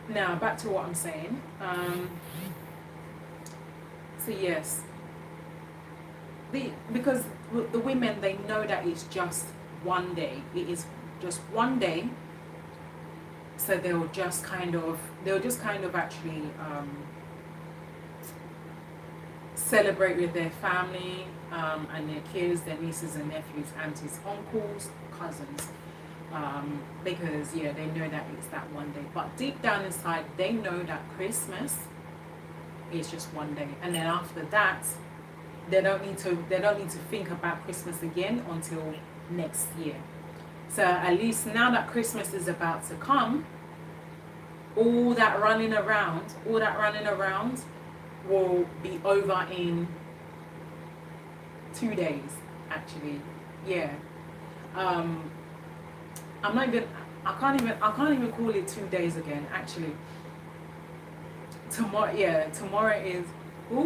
Now back to what I'm saying. So yes, because the women, they know that it's just one day. It is just one day. So they'll just kind of actually celebrate with their family and their kids, their nieces and nephews, aunties, uncles, cousins. Because they know that it's that one day. But deep down inside, they know that Christmas is just one day, and then after that, they don't need to think about Christmas again until next year. So at least now that Christmas is about to come, all that running around will be over in 2 days, actually. Yeah. I can't even call it 2 days again, actually. Tomorrow is, my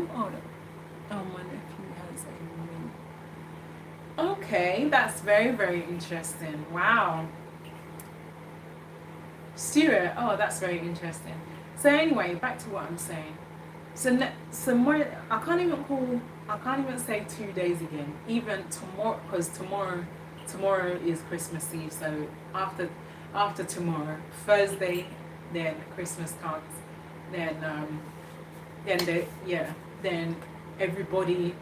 nephew has a ring. Okay, that's very, very interesting. Wow. Stuart, that's very interesting. So anyway, back to what I'm saying. So more, I can't even say 2 days again. Even tomorrow, because tomorrow is Christmas Eve. So after tomorrow, Thursday, then Christmas comes. Then everybody,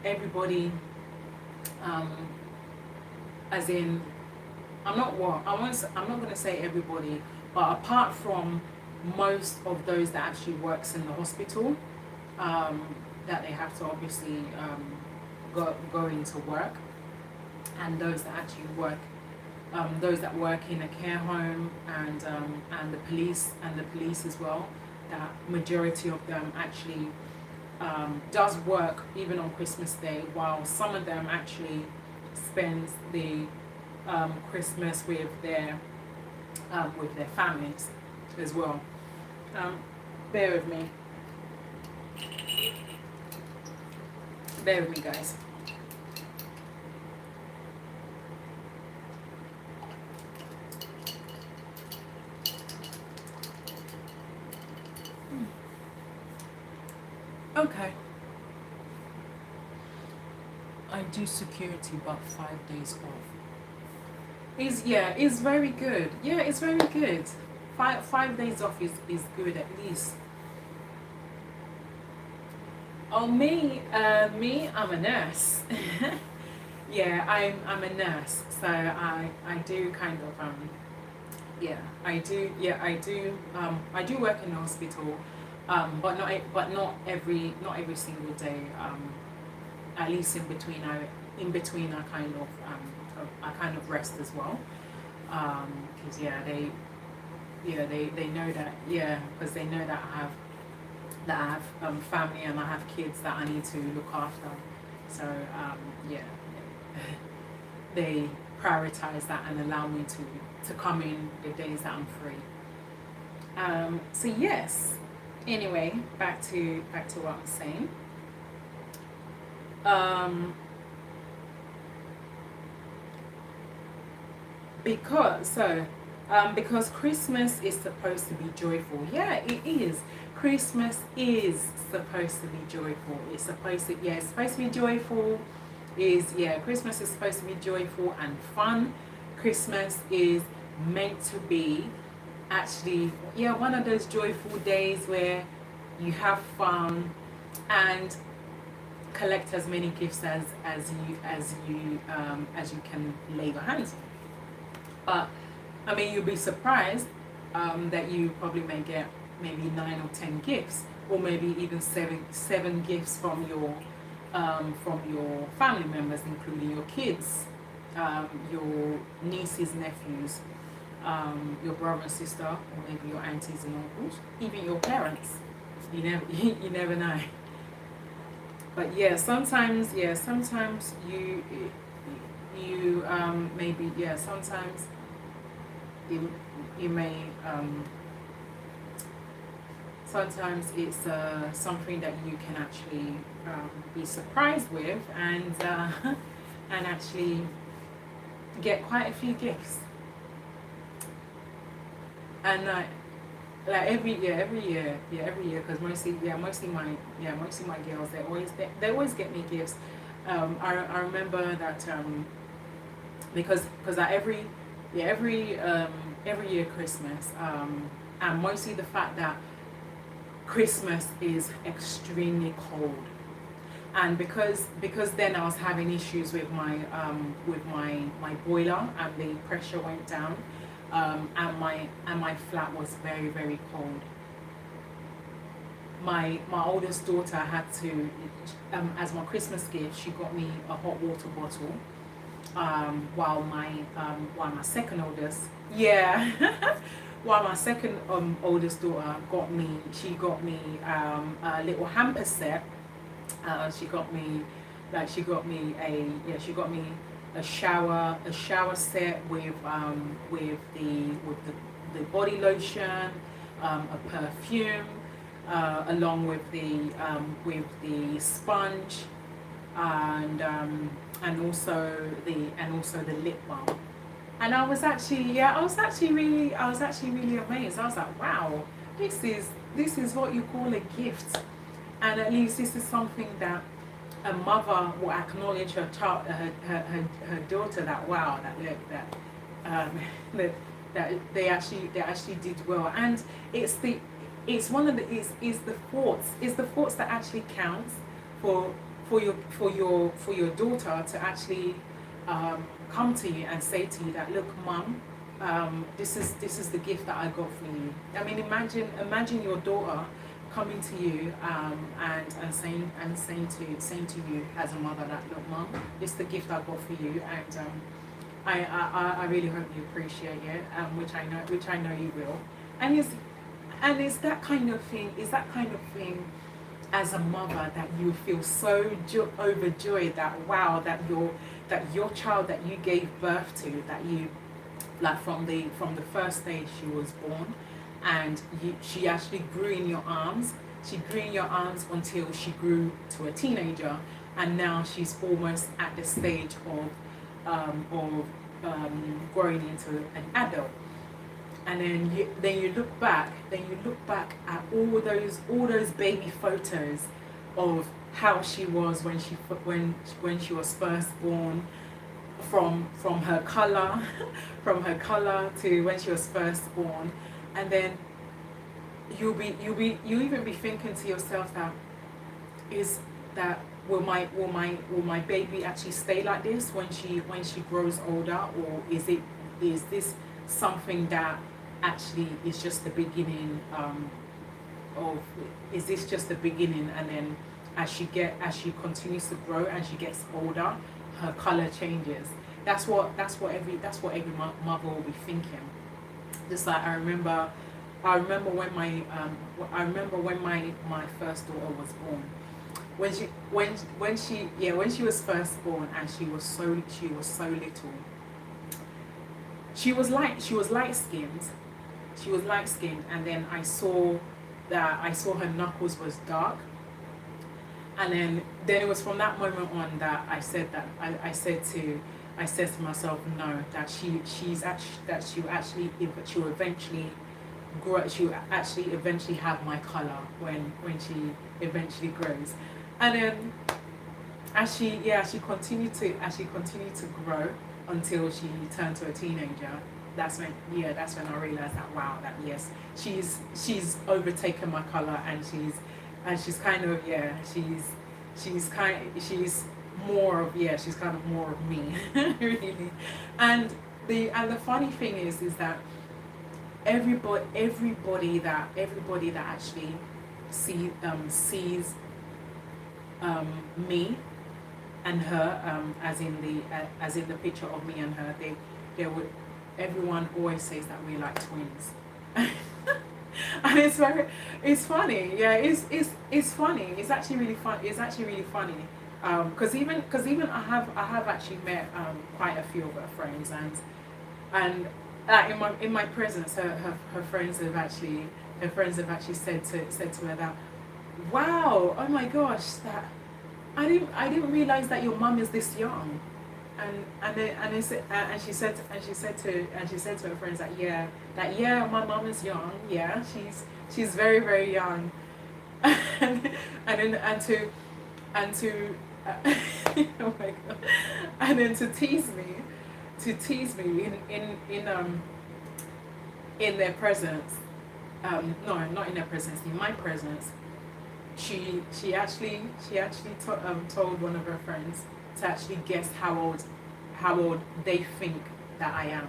as in, I'm not going to say everybody, but apart from most of those that actually works in the hospital, that they have to obviously go into work, and those that actually work, those that work in a care home, and the police as well, that majority of them actually does work even on Christmas Day, while some of them actually spends the Christmas with their families as well. Bear with me, guys. Okay. I do security about 5 days off. It's very good. Yeah, it's very good. Five days off is good at least. Oh, me, I'm a nurse. Yeah, I'm a nurse, so I do kind of I do work in a hospital, but not every single day. At least in between I kind of rest as well, because they know that, because they know that I have family, and I have kids that I need to look after. So they prioritize that and allow me to come in the days that I'm free. So yes. Anyway, back to what I'm saying. Because Christmas is supposed to be joyful. Yeah, it is. Christmas is supposed to be joyful. It's supposed to be joyful. Christmas is supposed to be joyful and fun. Christmas is meant to be actually one of those joyful days where you have fun and collect as many gifts as you can lay your hands on. But I mean, you'll be surprised that you probably may get maybe 9 or 10 gifts, or maybe even seven gifts from your family members, including your kids, your nieces, nephews, your brother and sister, or maybe your aunties and uncles, even your parents. You never know. But sometimes you maybe sometimes you may sometimes it's something that you can actually be surprised with, and and actually get quite a few gifts. And like every year, because mostly my girls, they always get me gifts. I remember that because like every year Christmas, and mostly the fact that Christmas is extremely cold, and because then I was having issues with my boiler, and the pressure went down, and my flat was very, very cold. My oldest daughter had to, as my Christmas gift, she got me a hot water bottle, while my second oldest, while my second oldest daughter got me a little hamper set. She got me a shower set with the body lotion, a perfume, along with the sponge, and also the lip balm. And I was actually really amazed. I was like, wow, this is what you call a gift. And at least this is something that a mother will acknowledge her child, her daughter, that wow, that they actually did well. And it's the thoughts that actually counts for your daughter to actually come to you and say to you that, look, Mum, this is the gift that I got for you. I mean, imagine your daughter coming to you and saying to you as a mother that, look, Mum, this is the gift I got for you, and I really hope you appreciate it, which I know you will. And it's that kind of thing as a mother that you feel so overjoyed that, wow, that your child that you gave birth to, that you, like, from the first day she was born, and she actually grew in your arms. She grew in your arms until she grew to a teenager, and now she's almost at the stage of growing into an adult. And then you look back at all those baby photos of how she was when she was first born, from her color to when she was first born. And then you even be thinking to yourself that will my baby actually stay like this when she grows older, or is this something that actually is just the beginning is this just the beginning, and then as she continues to grow and she gets older, her color changes. That's what every mother will be thinking. Just like I remember when my first daughter was born. When she was first born, and she was so little. She was light skinned, and then I saw her knuckles was dark. And then it was from that moment on that I said to myself, no, that she'll eventually grow. She'll actually eventually have my color when she eventually grows. And then as she continued to grow until she turned to a teenager. That's when I realized that, wow, that yes, she's overtaken my color, and she's kind of she's kind of more of me, really. And the funny thing is that everybody that actually sees me and her, as in the picture of me and her, everyone always says that we're like twins. And it's funny, yeah, it's funny. It's actually really fun. It's actually really funny, because even I have actually met quite a few of her friends, and in my presence, her friends have actually her friends have actually said to her that, wow, oh my gosh, that I didn't realize that your mum is this young. And she said to her friends that my mom is young, she's very very young. And to oh my god, and then to tease me in their presence, no, not in their presence, in my presence, she actually told one of her friends to actually guess how old they think that I am.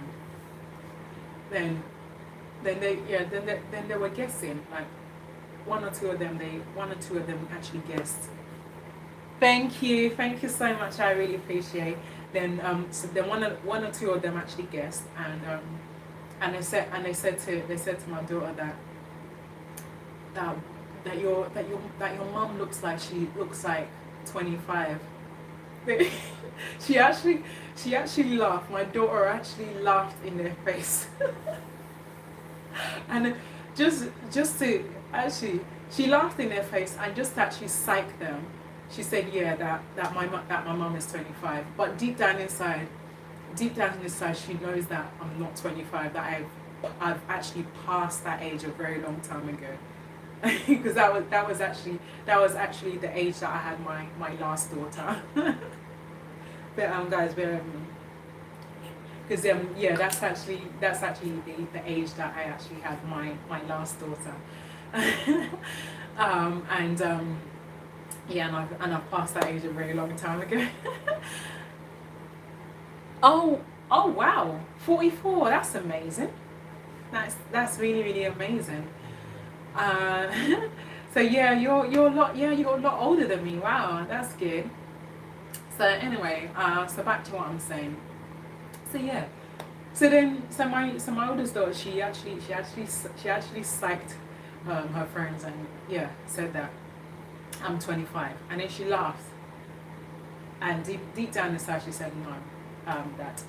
Then they were guessing, like one or two of them actually guessed. Thank you so much. I really appreciate. Then one or two of them actually guessed, and they said to my daughter that your mom looks like 25. She actually laughed. My daughter actually laughed in their face. And just to actually, she laughed in their face and just to actually psych them. She said, that my mom is 25, but deep down inside, she knows that I'm not 25. That I've actually passed that age a very long time ago. Because that was actually the age that I had my last daughter. But guys, because that's actually the age that I actually had my last daughter. And I've passed that age a very long time ago. Oh wow, 44. That's amazing. That's really really amazing. So you're a lot older than me. Wow, that's good. So anyway, so back to what I'm saying. So my oldest daughter, she actually psyched her friends and said that I'm 25, and then she laughed. And deep down inside, she said no, that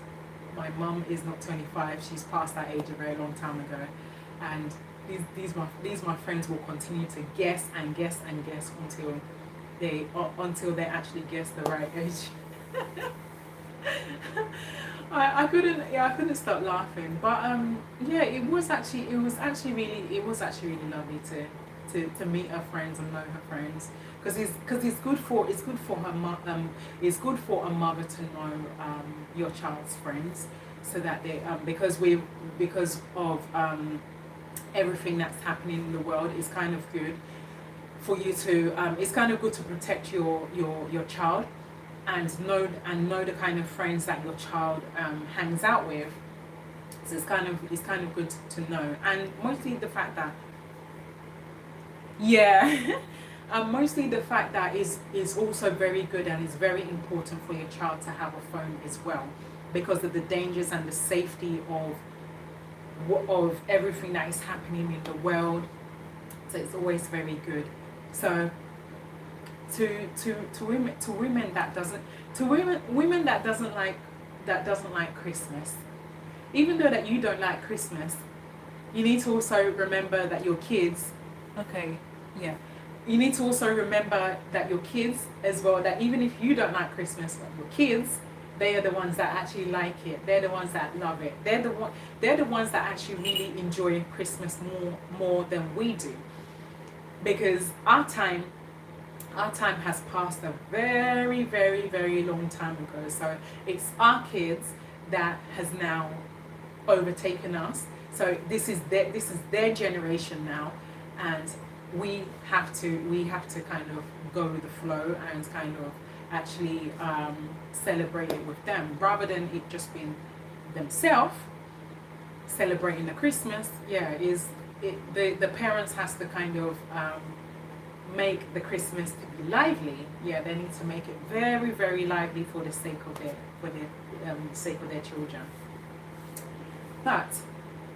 my mum is not 25. She's past that age a very long time ago, and these my friends will continue to guess and guess and guess until they actually guess the right age. I couldn't stop laughing, but it was actually really lovely to meet her friends and know her friends, because it's good for her it's good for a mother to know your child's friends, so that they because of everything that's happening in the world, is kind of good for you to it's kind of good to protect your child and know the kind of friends that your child hangs out with. So it's kind of good to know, and mostly the fact that mostly the fact that is also very good, and is very important for your child to have a phone as well, because of the dangers and the safety of everything that is happening in the world. So it's always very good. So to women that doesn't like Christmas, even though that you don't like Christmas, you need to also remember that your kids, you need to also remember that your kids as well, that even if you don't like Christmas, your kids, they are the ones that actually like it. They're the ones that love it. They're the ones that actually really enjoy Christmas more than we do, because our time has passed a very very very long time ago. So it's our kids that has now overtaken us. So this is their generation now, and we have to kind of go with the flow and kind of actually celebrate it with them, rather than it just being themselves celebrating the Christmas. The parents has to kind of make the Christmas to be lively. They need to make it very very lively for the sake of their children. But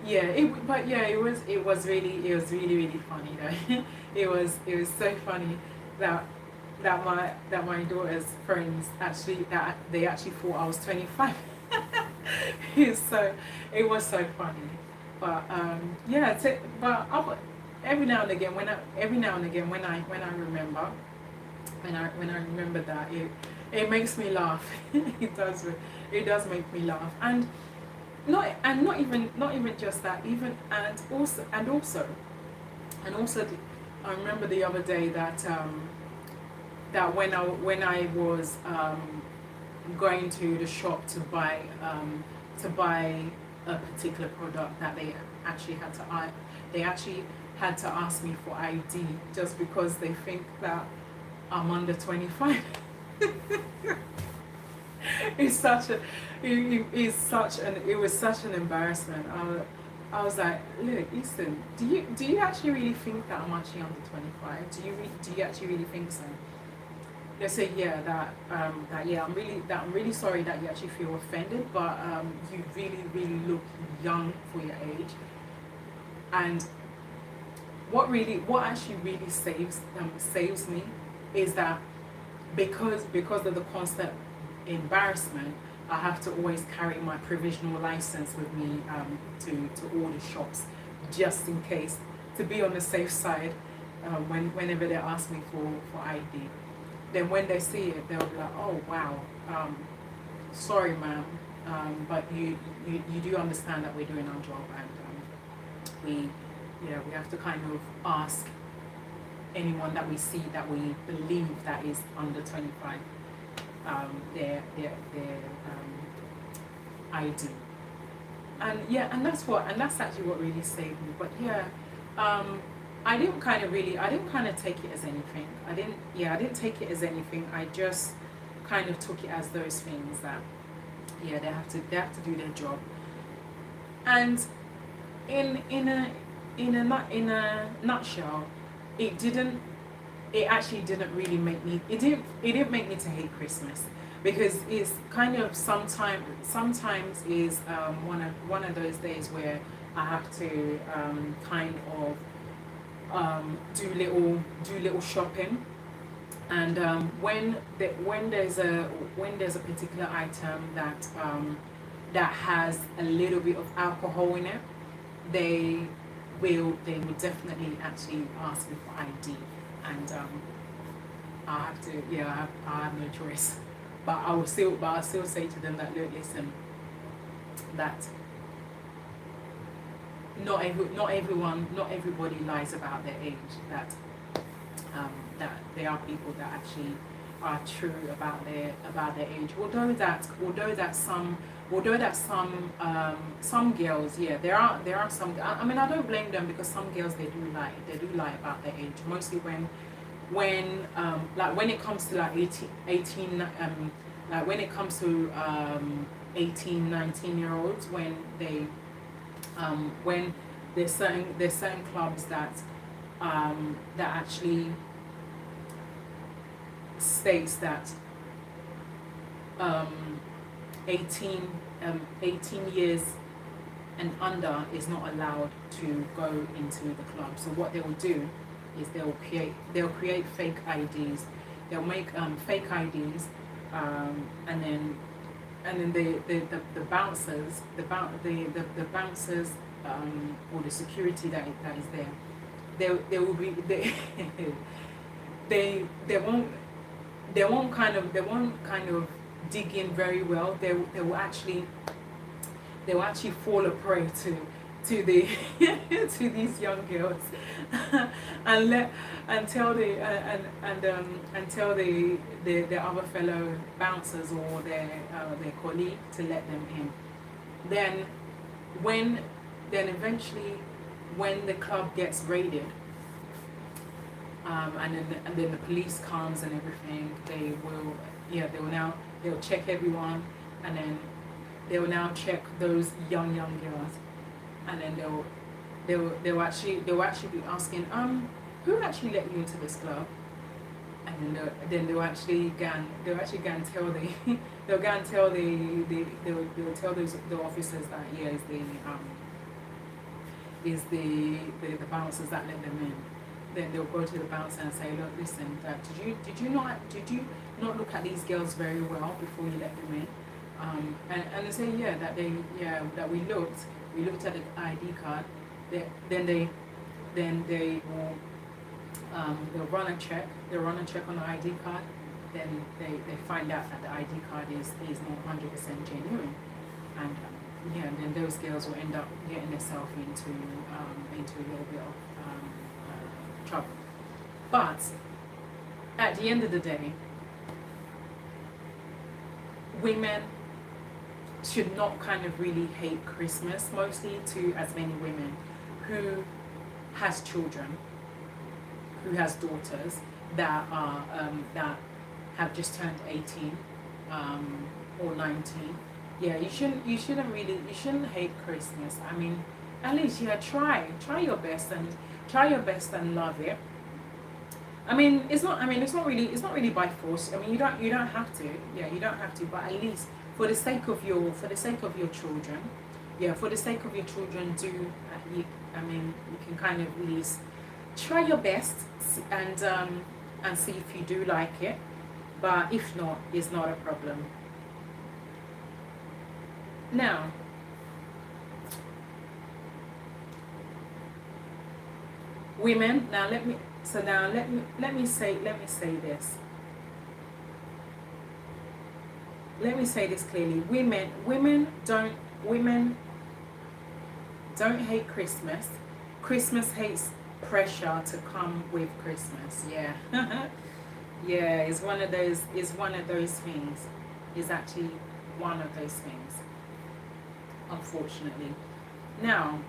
it was really funny though. it was so funny that my daughter's friends actually thought I was 25. It was so funny. But every now and again when I remember when I remember that, it makes me laugh. It does make me laugh. And not even just that, even and also I remember the other day that that when I was going to the shop to buy a particular product, that they actually had to ask me for ID, just because they think that I'm under 25. It was such an embarrassment. I was like, look, listen, do you actually really think that I'm actually under 25? Do you actually really think so? They say, yeah, that I'm really sorry that you actually feel offended, but you really look young for your age. And what actually really saves me is that because of the constant embarrassment, I have to always carry my provisional license with me to all the shops, just in case, to be on the safe side whenever they ask me for ID. Then when they see it, they'll be like, oh wow, sorry ma'am, but you do understand that we're doing our job, and we have to kind of ask anyone that we see that we believe that is under 25 their ID. And that's actually what really saved me. But I didn't kind of take it as anything. I didn't take it as anything. I just kind of took it as those things that they have to do their job. And in a nutshell, it actually didn't really make me, it didn't make me to hate Christmas, because it's kind of sometimes is one of those days where I have to kind of do little shopping, and when there's a particular item that has a little bit of alcohol in it, they will definitely actually ask me for ID, and I have no choice. But I'll still say to them that, look, listen, that not everybody lies about their age. That there are people that actually are true about their age. Although that some girls, there are some. I mean, I don't blame them, because some girls they do lie about their age. Mostly when it comes to like 18 like when it comes to 18, 19-year-olds, when there's certain clubs that actually states that 18 years and under is not allowed to go into the club. So what they will do is they'll create fake IDs. They'll make fake IDs, and then the bouncers or the security that is there, they will be they won't kind of dig in very well. They will actually fall a prey to the to these young girls and tell the other fellow bouncers or their colleague to let them in. Then eventually when the club gets raided, and then the police comes and everything, they'll check everyone, and then they will now check those young girls, and then they'll actually be asking, who actually let you into this club? And then they'll actually go and tell the officers that is the bouncers that let them in. Then they'll go to the bouncer and say, look, listen, did you not look at these girls very well before you let them in? And they say that we looked at the ID card. Then then they'll run a check. They'll run a check on the ID card. Then they find out that the ID card is not 100% genuine, and then those girls will end up getting themselves into a little bit of trouble. But at the end of the day, women should not kind of really hate Christmas, mostly to as many women who has children, who has daughters that are that have just turned 18 or 19. Yeah, you shouldn't hate Christmas. I mean, at least try your best and love it. I mean, it's not really by force. I mean, you don't have to. Yeah, you don't have to. But at least for the sake of your children, do you can kind of at least try your best and see if you do like it. But if not, it's not a problem. Now, women. Let me say this. Let me say this clearly. Women don't hate Christmas. Christmas hates pressure to come with Christmas. Yeah. Yeah, it's one of those things. It's actually one of those things, unfortunately. Now,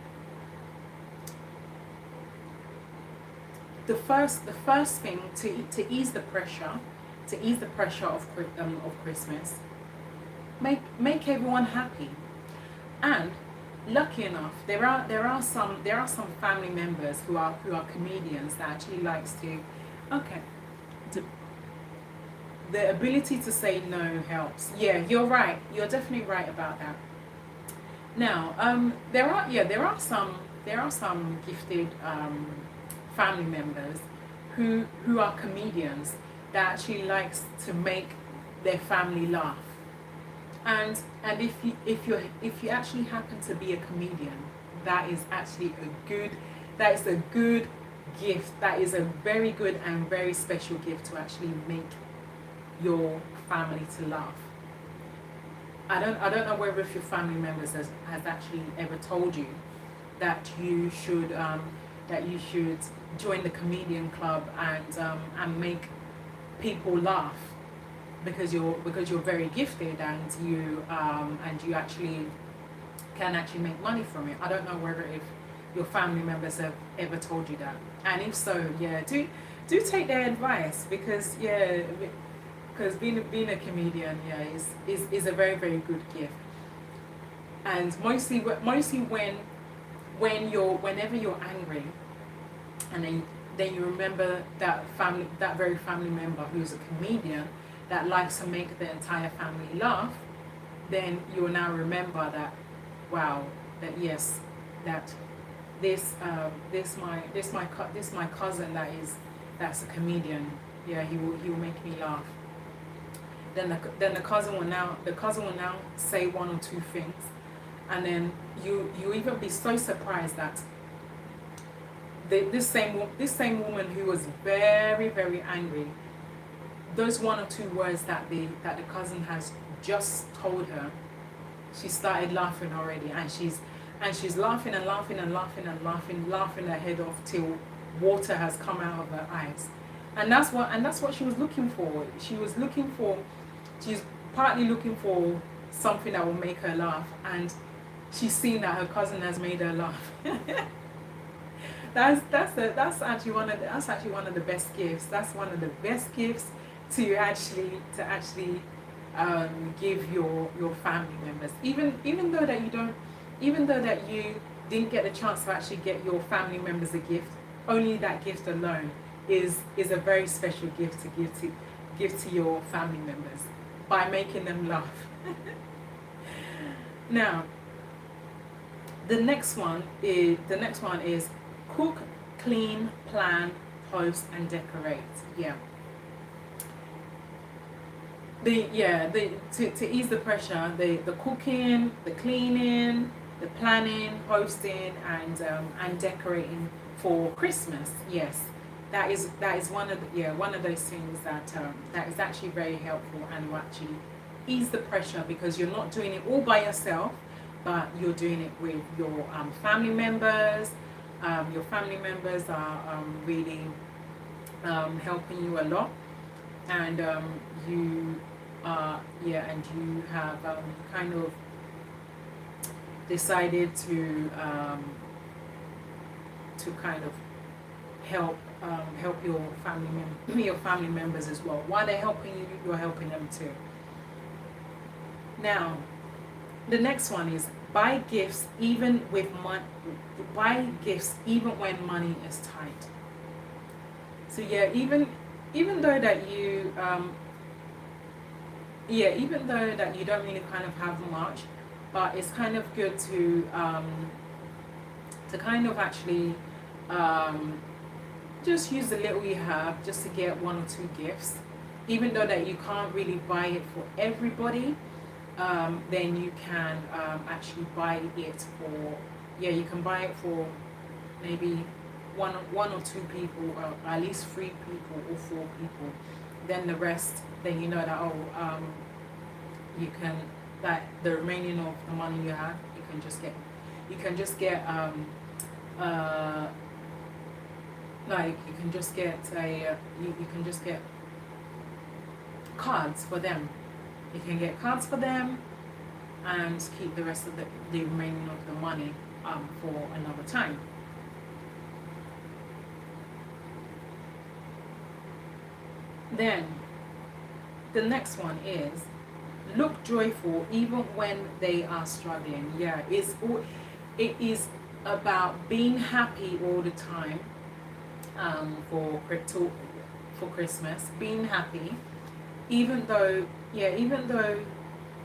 the first thing to ease the pressure of Christmas, make everyone happy. And lucky enough, there are some family members who are comedians that actually likes to the ability to say no helps. Yeah, you're right. You're definitely right about that. Now, there are some gifted family members who are comedians that actually likes to make their family laugh. And if you actually happen to be a comedian, that is actually a good gift. That is a very good and very special gift to actually make your family to laugh. I don't know whether if your family members has actually ever told you that you should join the comedian club and make people laugh because you're very gifted and you actually can actually make money from it. I don't know whether if your family members have ever told you that, and if so, do take their advice because being a comedian is a very, very good gift. And mostly whenever you're angry, and then you remember that very family member who's a comedian that likes to make the entire family laugh, then you will now remember that this my cousin that's a comedian. Yeah, he will make me laugh. Then the cousin will now say one or two things, and then you even be so surprised that this same woman who was very, very angry, those one or two words that the cousin has just told her, she started laughing already, and she's laughing and laughing and laughing and laughing her head off till water has come out of her eyes. And that's what she was looking for. She's partly looking for something that will make her laugh, and she's seen that her cousin has made her laugh. That's actually one of the best gifts. That's one of the best gifts to actually give your family members. Even though that you didn't get the chance to actually get your family members a gift, only that gift alone is a very special gift to give to your family members by making them laugh. Now, the next one is cook, clean, plan, host, and decorate. Yeah. To ease the pressure, the cooking, the cleaning, the planning, hosting, and decorating for Christmas. Yes, that is one of one of those things that that is actually very helpful and will actually ease the pressure, because you're not doing it all by yourself, but you're doing it with your family members. Your family members are really helping you a lot, and you and you have kind of decided to kind of help your family members as well. While they're helping you, you're helping them too. Now, the next one is buy gifts even when money is tight. So yeah, even though that you even though that you don't really kind of have much, but it's kind of good to kind of actually just use the little you have just to get one or two gifts. Even though that you can't really buy it for everybody, then you can actually buy it for, you can buy it for maybe one or two people, or at least 3 people or 4 people. Then the rest, then you know that you can, that the remaining of the money you have, you can just get like you can just get you can just get cards for them. You can get cards for them and keep the rest of the remaining of the money for another time. Then the next one is look joyful even when they are struggling. Yeah, it is about being happy all the time for Christmas. Being happy, even though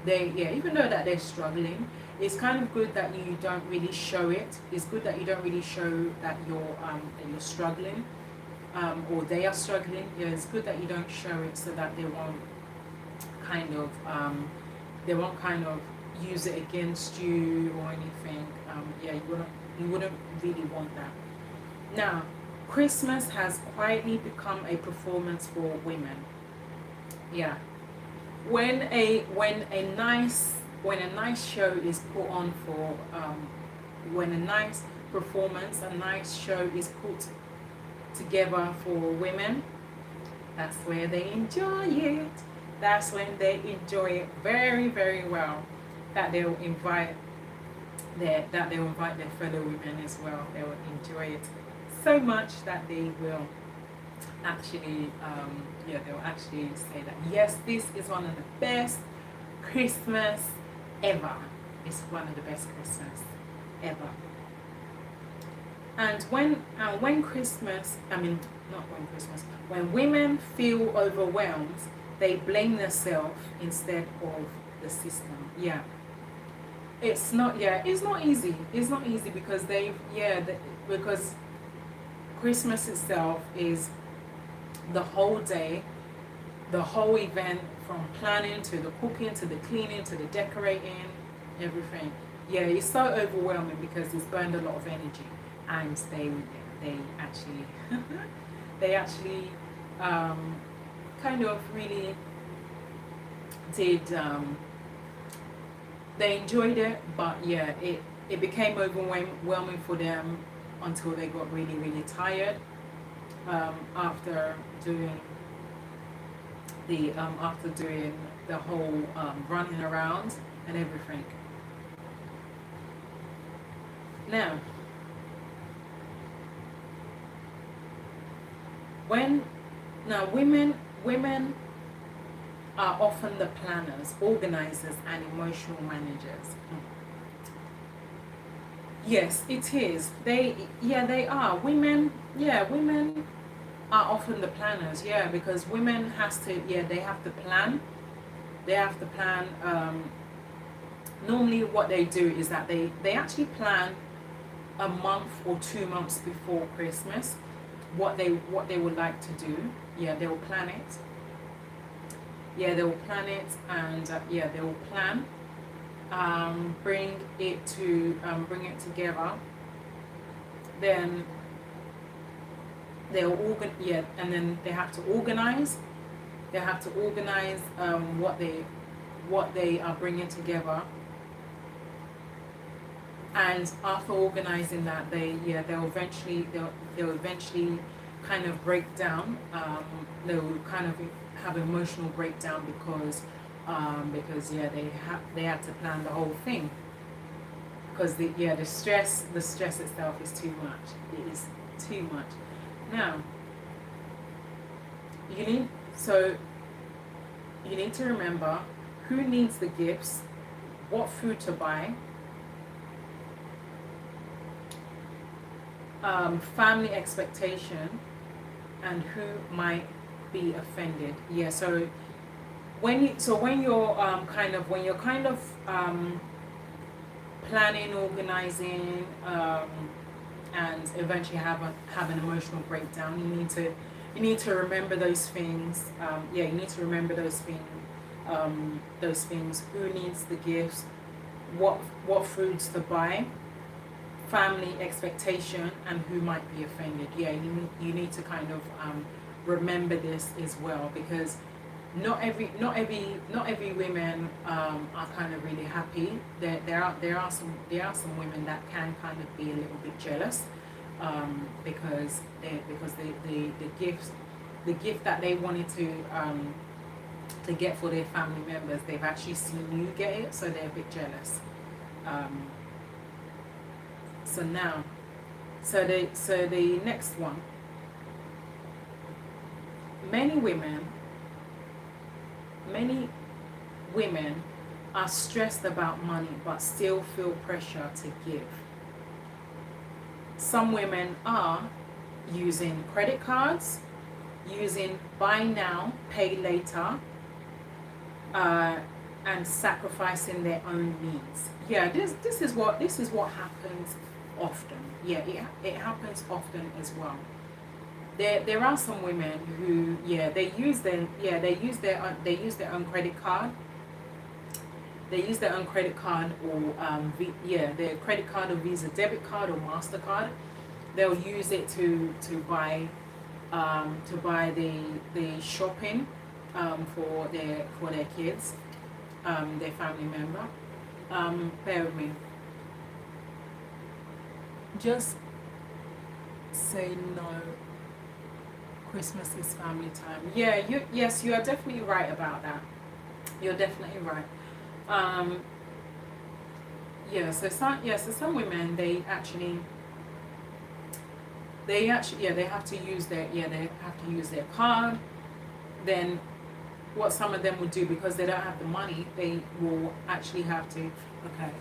that they're struggling. It's kind of good that you don't really show it. It's good that you don't really show that you're struggling. Or they are struggling. Yeah, it's good that you don't show it, so that they won't kind of use it against you or anything. You wouldn't really want that. Now, Christmas has quietly become a performance for women. Yeah, when a nice show is put on for when a nice performance, a nice show is put together for women, that's where they enjoy it. That's when they enjoy it very, very well. That they'll invite their fellow women as well. They will enjoy it so much that they will actually they'll actually say that yes, this is one of the best Christmas ever. It's one of the best Christmas ever. And when women feel overwhelmed, they blame themselves instead of the system. Yeah. It's not easy. It's not easy because because Christmas itself is the whole day, the whole event, from planning to the cooking to the cleaning to the decorating, everything. Yeah, it's so overwhelming because it's burned a lot of energy, and they actually kind of really did. They enjoyed it, but yeah, it became overwhelming for them until they got really, really tired after doing the whole running around and everything. Now, women are often the planners, organizers, and emotional managers. Yes, it is. They are. Women are often the planners, because women they have to plan. They have to plan. Normally what they do is that they actually plan a month or 2 months before Christmas what they would like to do. They will plan it. They will plan it, and they will plan. Bring it together. Then and then they have to organize. They have to organize what they are bringing together. And after organizing that, they'll eventually kind of break down. They'll kind of have emotional breakdown because they had to plan the whole thing. Because the stress itself is too much. It is too much. Now, you need to remember who needs the gifts, what food to buy, family expectation, and who might be offended. Yeah. So when you're kind of planning, organizing, and eventually have an emotional breakdown, you need to remember those things. You need to remember those things. Who needs the gifts? What foods to buy? Family expectation, and who might be offended. Yeah, you need to kind of remember this as well, because not every women are kind of really happy. There are some women that can kind of be a little bit jealous, because the gift that they wanted to get for their family members, they've actually seen you get it, so they're a bit jealous. So the next one. Many women are stressed about money but still feel pressure to give. Some women are using credit cards, using buy now, pay later, and sacrificing their own needs. Yeah, this is what happens often. Yeah, it happens often as well. There are some women who they use their own credit card. They use their own credit card, or their credit card or Visa debit card or MasterCard. They'll use it to buy the shopping for their kids, their family member. Bear with me. Just say no. Christmas is family time. Yeah, you are definitely right about that. You're definitely right. So some women they have to use their card. Then what some of them would do, because they don't have the money, they will actually have to. Okay.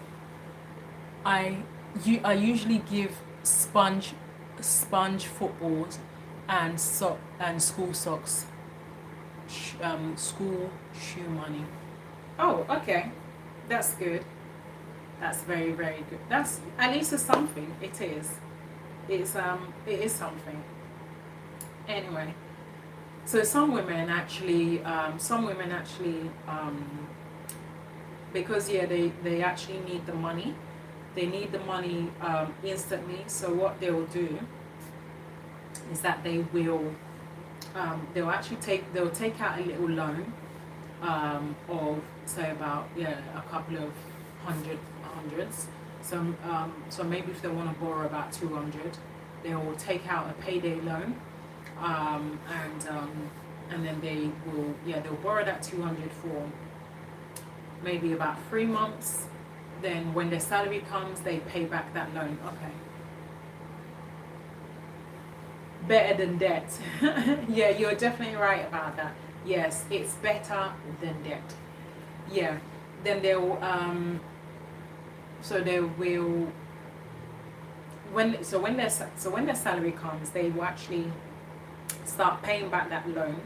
I usually give sponge footballs and school socks, school shoe money. Oh, okay, that's good. That's very, very good. That's at least it's something. It is. It is something. Anyway, so some women actually, because they actually need the money. They need the money instantly. So what they will do is that they'll take out a little loan of, say, about a couple of hundreds. So maybe if they want to borrow about 200, they'll take out a payday loan, and then they'll borrow that 200 for maybe about 3 months. Then when their salary comes, they pay back that loan. Okay. Better than debt. Yeah, you're definitely right about that. Yes, it's better than debt. Yeah. Then when their salary comes, they will actually start paying back that loan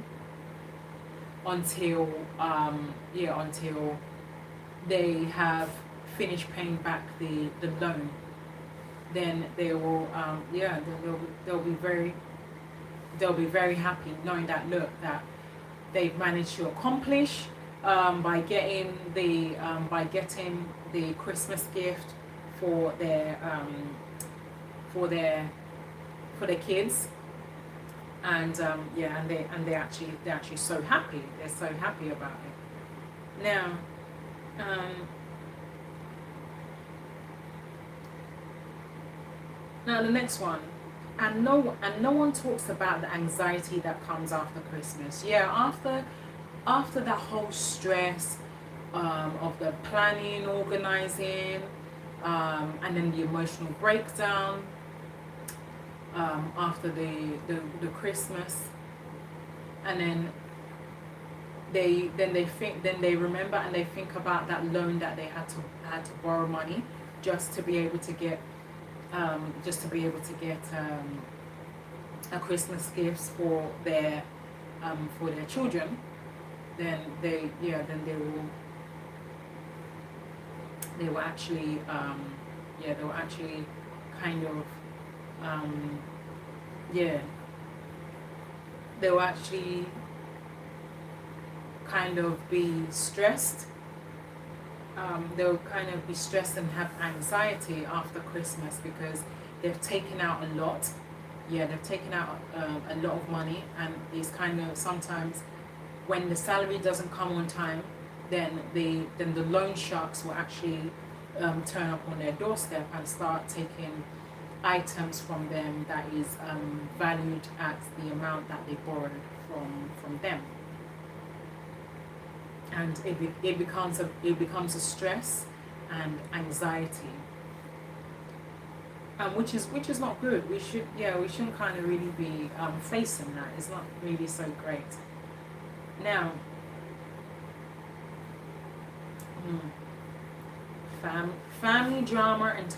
until they have finished paying back the loan. Then they will they'll be very happy knowing that that they've managed to accomplish by getting the Christmas gift for their kids, and yeah, and they're actually so happy. They're so happy about it. Now, um, now the next one, and no one talks about the anxiety that comes after Christmas. Yeah, after that whole stress of the planning, organizing, and then the emotional breakdown after the Christmas, and then they remember and they think about that loan that they had to borrow money just to be able to get a Christmas gifts for their children. Then they will actually they will actually kind of yeah they will actually kind of be stressed. They'll kind of be stressed and have anxiety after Christmas because they've taken out a lot. Yeah, they've taken out a lot of money, and it's kind of sometimes when the salary doesn't come on time, then the loan sharks will actually turn up on their doorstep and start taking items from them that is valued at the amount that they borrowed from them, and it becomes a stress and anxiety, which is not good. We shouldn't kind of really be facing that. It's not really so great. Now, family drama and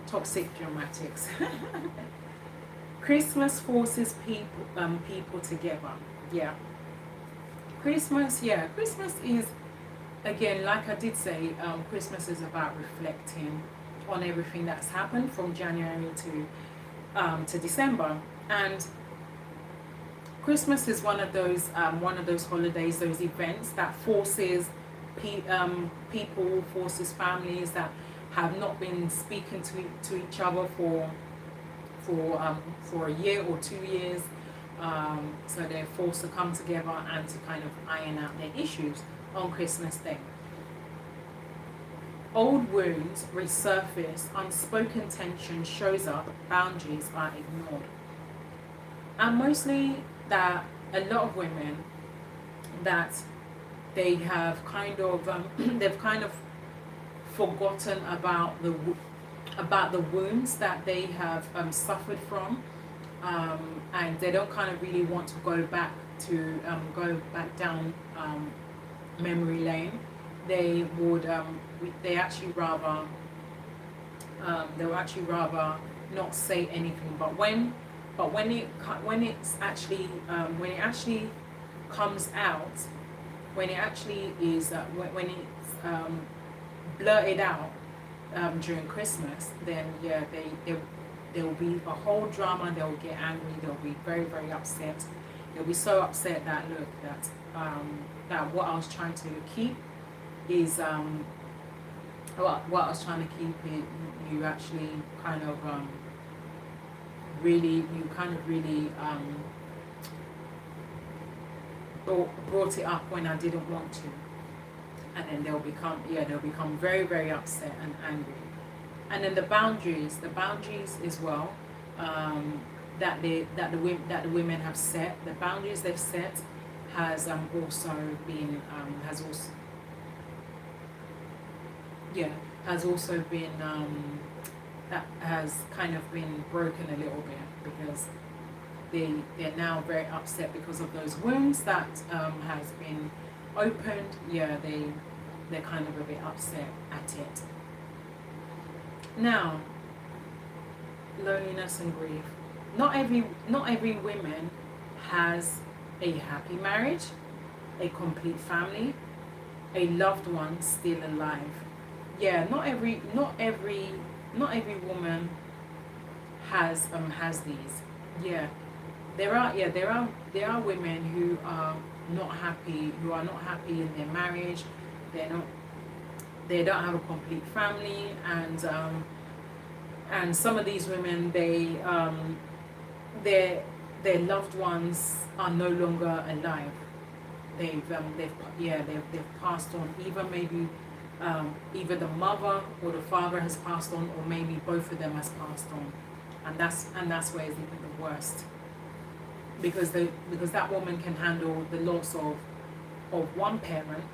toxic dramatics. Christmas forces people together. Yeah. Christmas is, again, like I did say, Christmas is about reflecting on everything that's happened from January to December, and Christmas is one of those holidays, those events that forces families that have not been speaking to each other for a year or 2 years. So they're forced to come together and to kind of iron out their issues on Christmas Day. Old wounds resurface, unspoken tension shows up, boundaries are ignored. And mostly that a lot of women, that they have kind of they've kind of forgotten about the wounds that they have suffered from, and they don't kind of really want to go back down memory lane. They would they actually rather not say anything. But when it actually comes out, when it actually is when it's blurted out during Christmas, then yeah, there will be a whole drama. They'll get angry. They'll be very, very upset. They'll be so upset that that what I was trying to keep is what I was trying to keep it. You actually kind of really brought it up when I didn't want to, and then they'll become very, very upset and angry. And then the boundaries as well, that the women have set. The boundaries they've set has also been that has kind of been broken a little bit, because they're now very upset because of those wounds that has been opened. Yeah, they're kind of a bit upset at it. Now, loneliness and grief. Not every woman has a happy marriage, a complete family, a loved one still alive. Yeah, not every woman has these. Yeah, there are women who are not happy in their marriage. They don't have a complete family, and and some of these women, their loved ones are no longer alive. They've passed on. Either the mother or the father has passed on, or maybe both of them has passed on, and that's where it's even the worst, because that woman can handle the loss of one parent.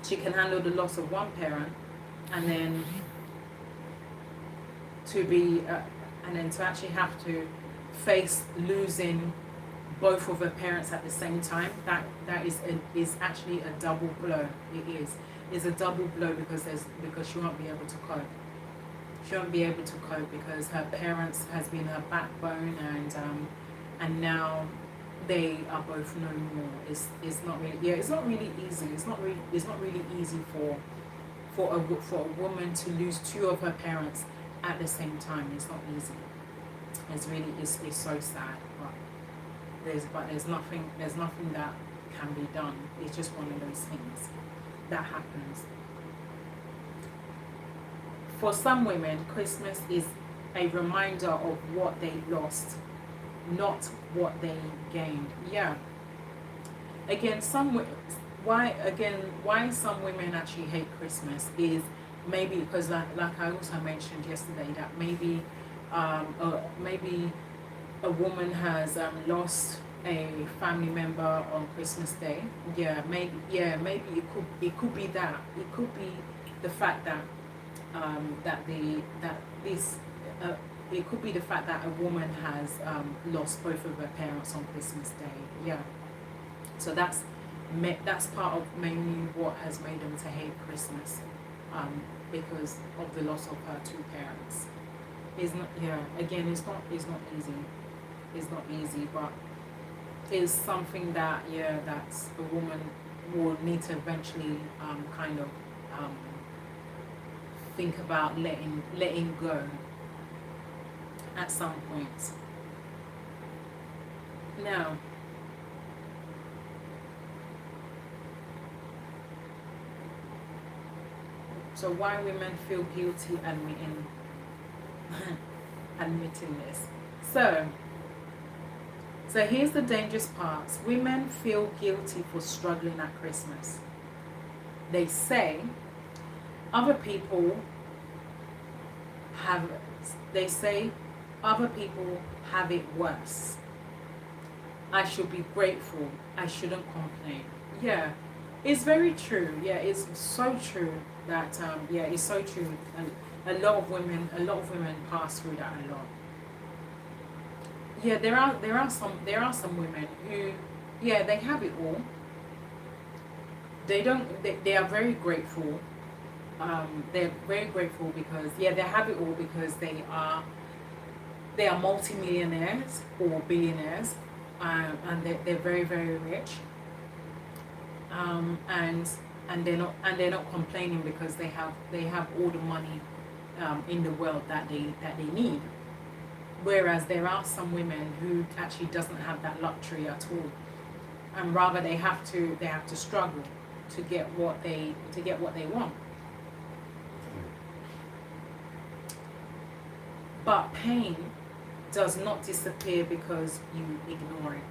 She can handle the loss of one parent, and then to actually have to face losing both of her parents at the same time. That is actually a double blow. It is. It's a double blow because she won't be able to cope. She won't be able to cope because her parents has been her backbone, and now they are both no more. It's not really it's not really easy. It's not really easy for a woman to lose two of her parents at the same time. It's not easy. It's so sad. But there's nothing that can be done. It's just one of those things that happens. For some women, Christmas is a reminder of what they lost, not what they gained. Yeah. Again, why some women actually hate Christmas is maybe because, like I also mentioned yesterday, that maybe a woman has lost a family member on Christmas Day. Maybe it could be that. It could be the fact that it could be the fact that a woman has lost both of her parents on Christmas Day. Yeah. So that's part of mainly what has made them to hate Christmas, because of the loss of her two parents. It's not. Yeah. Again, it's not easy. It's not easy, but it's something that that's a woman will need to eventually think about letting go at some point. Now, so why women feel guilty admitting this? So here's the dangerous parts. Women feel guilty for struggling at Christmas. They say other people have it worse. I should be grateful. I shouldn't complain. Yeah, it's very true. Yeah, it's so true that it's so true. And a lot of women pass through that a lot. Yeah, there are some women who, they have it all. They are very grateful. They're very grateful because they have it all because they are multimillionaires or billionaires, and they're very, very rich. And they're not complaining because they have all the money in the world that they need. Whereas there are some women who actually doesn't have that luxury at all, and rather they have to struggle to get what they want. But pain does not disappear because you ignore it.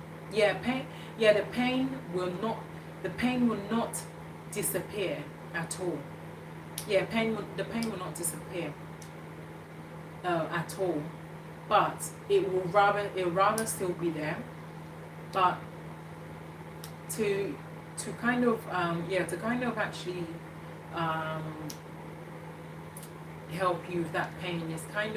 The pain will not disappear at all. The pain will not disappear at all. But it will rather still be there. But to kind of actually help you with that pain is kind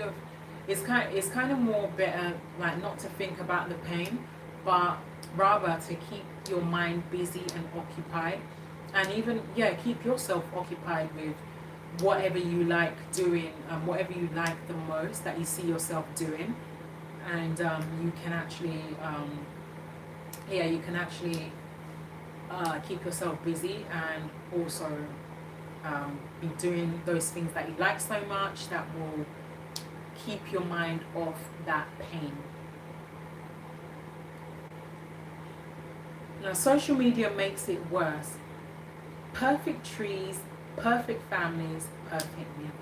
of more better, like, not to think about the pain, but rather to keep your mind busy and occupied, and even keep yourself occupied with whatever you like doing, whatever you like the most that you see yourself doing, and you can actually keep yourself busy, and also be doing those things that you like so much that will keep your mind off that pain. Now, social media makes it worse. Perfect trees, perfect families, perfect meals.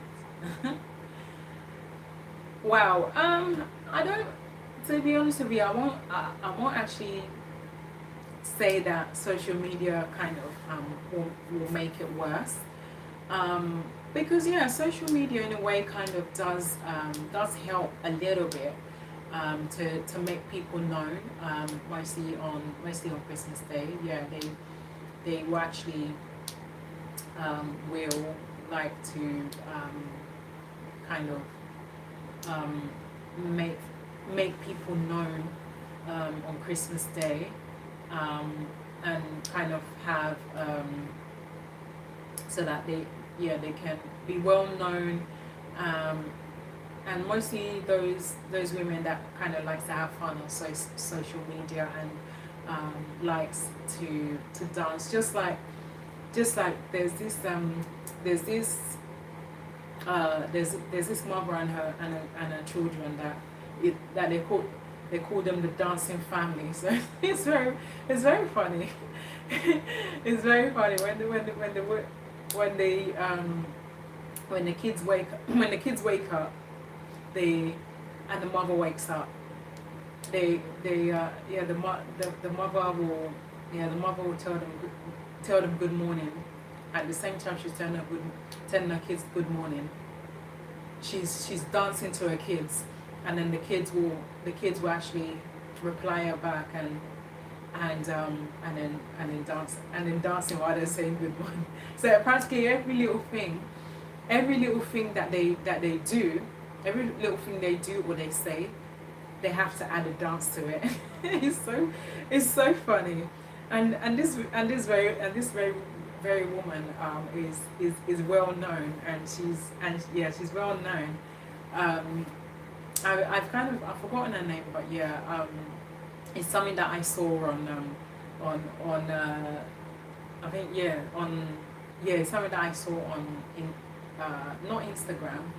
Wow. I don't. To be honest with you, I won't actually say that social media kind of will make it worse. Because yeah, social media in a way kind of does help a little bit to make people known. Mostly on Christmas Day. Yeah, they will actually will like to kind of um, make make people known on Christmas Day, and kind of have so that they can be well known, and mostly those women that kind of likes to have fun on social media and likes to dance, just like there's this there's this mother and her children that they call them the dancing family. So it's very funny. It's very funny when the kids wake up, and the mother wakes up. The mother will tell them good morning. At the same time she's telling her kids good morning. She's dancing to her kids, and then the kids will actually reply her back and then dancing while they're saying good morning. So practically every little thing that they do, every little thing they do or they say, they have to add a dance to it. It's so funny, and this very woman is well known, and she's well known. I've forgotten her name, but yeah, it's something that I saw on I think it's something that I saw not Instagram,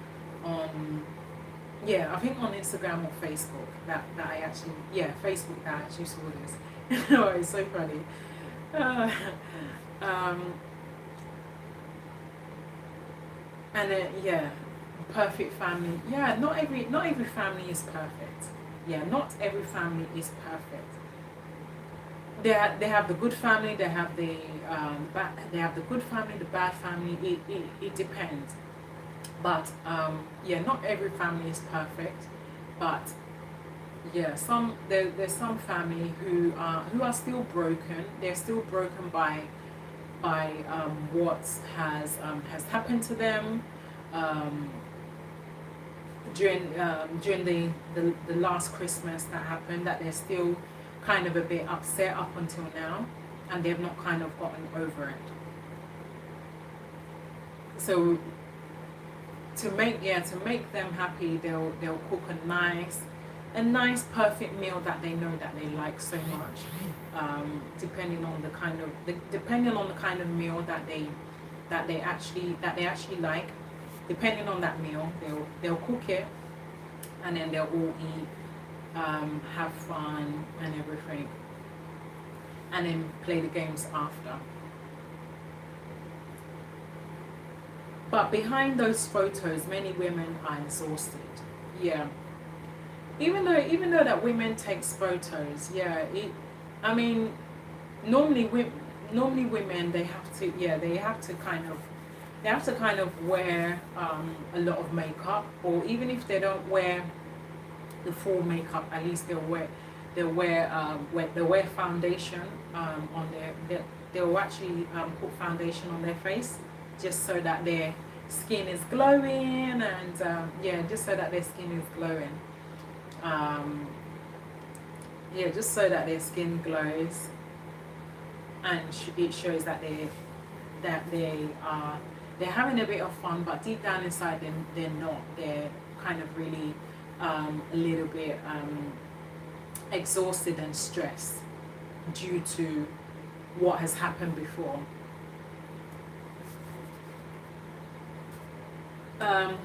I think on Instagram or Facebook that I actually Facebook that I actually saw this. Oh, it's so funny. And then perfect family. Yeah, not every family is perfect. Yeah, not every family is perfect. They have the good family. They have the they have the good family, the bad family. It depends. But not every family is perfect. But yeah, there's some family who are still broken. They're still broken by what has happened to them during the last Christmas that happened, that they're still kind of a bit upset up until now, and they've not kind of gotten over it. So to make them happy, they'll cook a nice perfect meal that they know that they like so much, depending on the kind of meal that they actually like. Depending on that meal, they'll cook it, and then they'll all eat, have fun and everything, and then play the games after. But behind those photos, many women are exhausted. Yeah. Even though that women takes photos, normally women they have to kind of wear a lot of makeup, or even if they don't wear the full makeup, at least they'll wear foundation on they'll actually put foundation on their face, just so that their skin is glowing, and just so that their skin is glowing. Just so that their skin glows, and it shows that they're having a bit of fun, but deep down inside they're not. They're kind of really a little bit exhausted and stressed due to what has happened before. Now,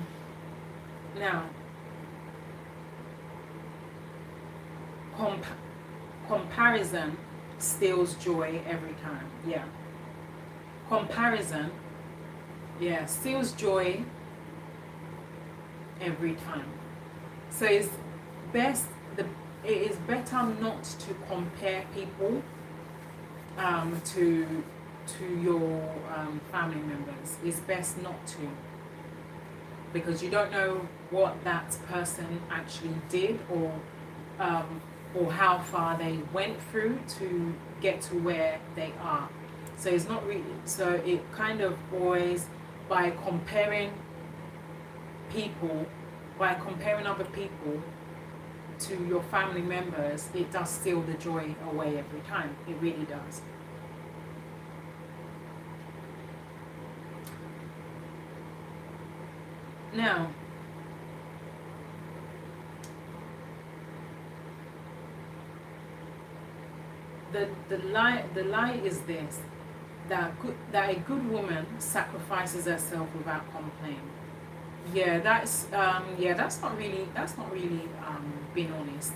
comparison steals joy every time. Yeah. Comparison, steals joy every time. So best the it is better not to compare people to your family members. It's best not to, because you don't know what that person actually did, or how far they went through to get to where they are. So it's not really, so it kind of always, by comparing other people to your family members, it does steal the joy away every time. It really does. Now, the lie is this, that a good woman sacrifices herself without complaint. Yeah, that's not really being honest.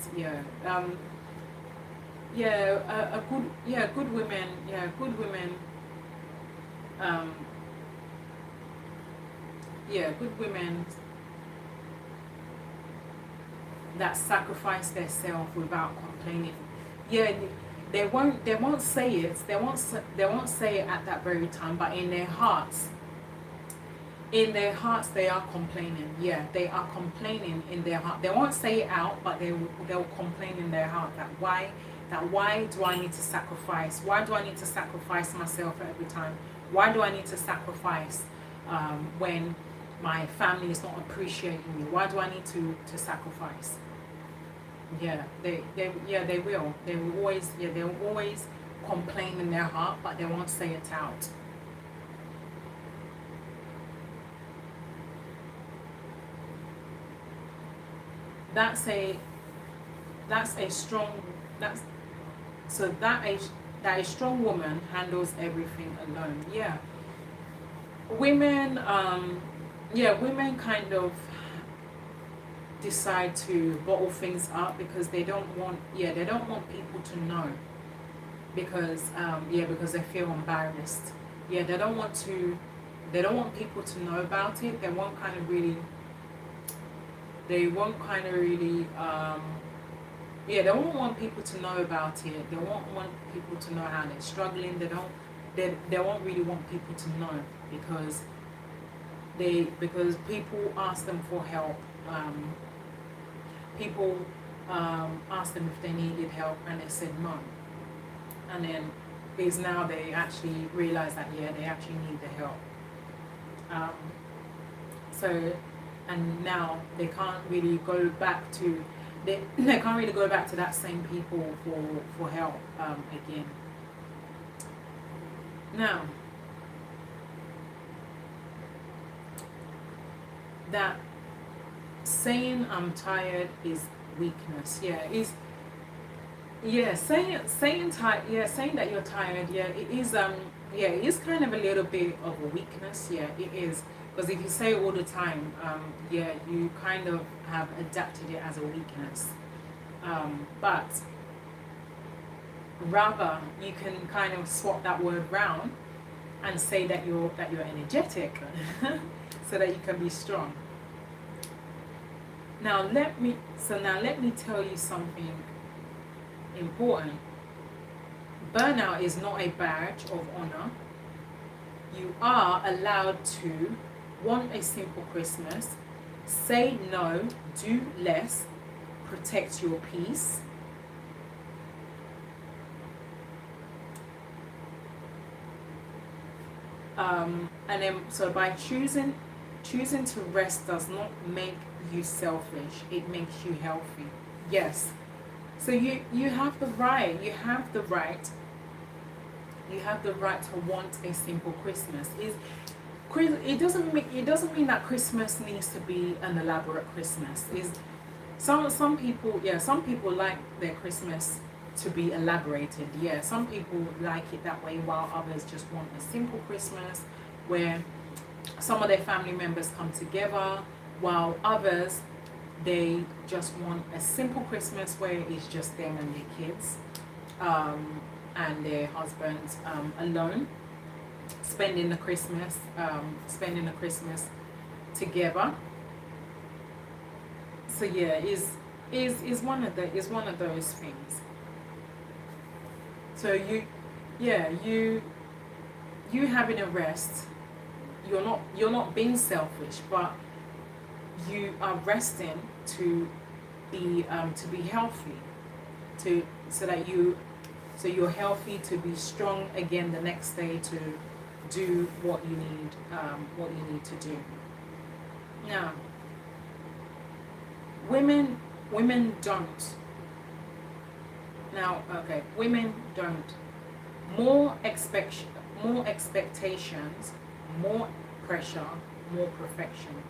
Good women, good women that sacrifice themselves without complaining. Yeah, they won't say it. They won't say it at that very time, but in their hearts, they are complaining. Yeah, they are complaining in their heart. They won't say it out, but they'll complain in their heart that why do I need to sacrifice? Why do I need to sacrifice myself every time? Why do I need to sacrifice when my family is not appreciating me? Why do I need to sacrifice? Yeah, they will. They will always complain in their heart, but they won't say it out. That a strong woman handles everything alone. Yeah. Women kind of decide to bottle things up because they don't want people to know, because they feel embarrassed. They don't want people to know about it. They won't kind of really they won't want people to know about it. They won't want people to know how they're struggling. They won't really want people to know, because people ask them for help. People asked them if they needed help, and they said no. And then is now they actually realize that they actually need the help. And now they can't really go back to that same people for help again. Now, that saying I'm tired is weakness. Saying that you're tired, it is it is kind of a little bit of a weakness. It is, because if you say it all the time, you kind of have adapted it as a weakness. But rather, you can kind of swap that word round and say that you're energetic, so that you can be strong. Now let me tell you something important. Burnout is not a badge of honor. You are allowed to want a simple Christmas, say no, do less, protect your peace. And then, so by choosing to rest does not make you selfish, it makes you healthy. Yes. So you have the right to want a simple Christmas. It doesn't mean that Christmas needs to be an elaborate Christmas. Some people like their Christmas to be elaborated. Some people like it that way, while others just want a simple Christmas where some of their family members come together, while others, they just want a simple Christmas where it's just them and their kids and their husbands alone, spending the Christmas together. so yeah, is one of those things. So you having a rest, you're not being selfish, but you are resting to be healthy, to so that you're healthy to be strong again the next day to do what you need to do. Now, women don't. Now, okay, women don't. More expectations, more pressure, more perfection.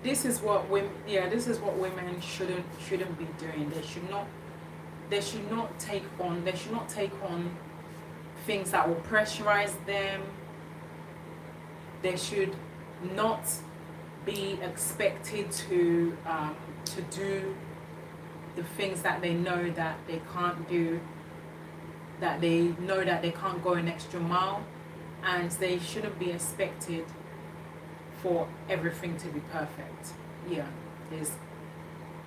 This is what women. Yeah, this is what women shouldn't be doing. They should not take on things that will pressurize them. They should not be expected to do the things that they know that they can't do, that they know that they can't go an extra mile, and they shouldn't be expected for everything to be perfect. Yeah,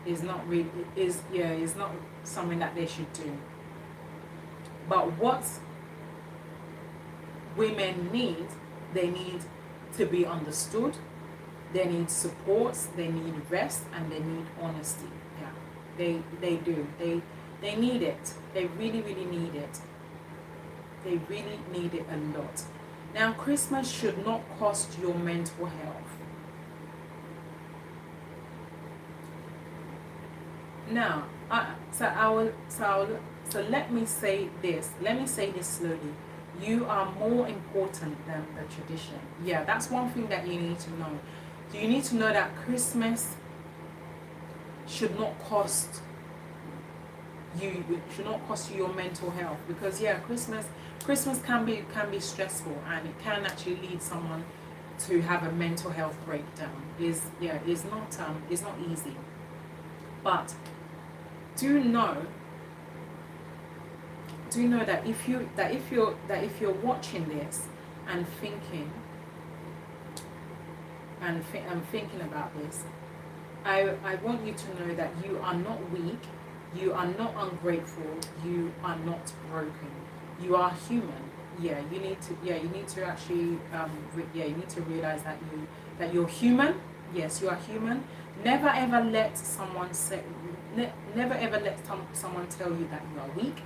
is not something that they should do. But what women need, they need to be understood, they need support, they need rest, and they need honesty. Yeah, they do. They need it. They really need it. They really need it a lot. Now, Christmas should not cost your mental health. Now, so let me say this. Let me say this slowly. You are more important than the tradition. Yeah, that's one thing that you need to know. You need to know that Christmas should not cost you. It should not cost you your mental health, because yeah, Christmas can be stressful, and it can actually lead someone to have a mental health breakdown. It's not easy. But do know that if you're watching this and thinking thinking about this, I want you to know that you are not weak, you are not ungrateful, you are not broken. You are human. Yeah, you need to actually you need to realize that you're human. Yes, you are human. Never ever let someone someone tell you that you are weak.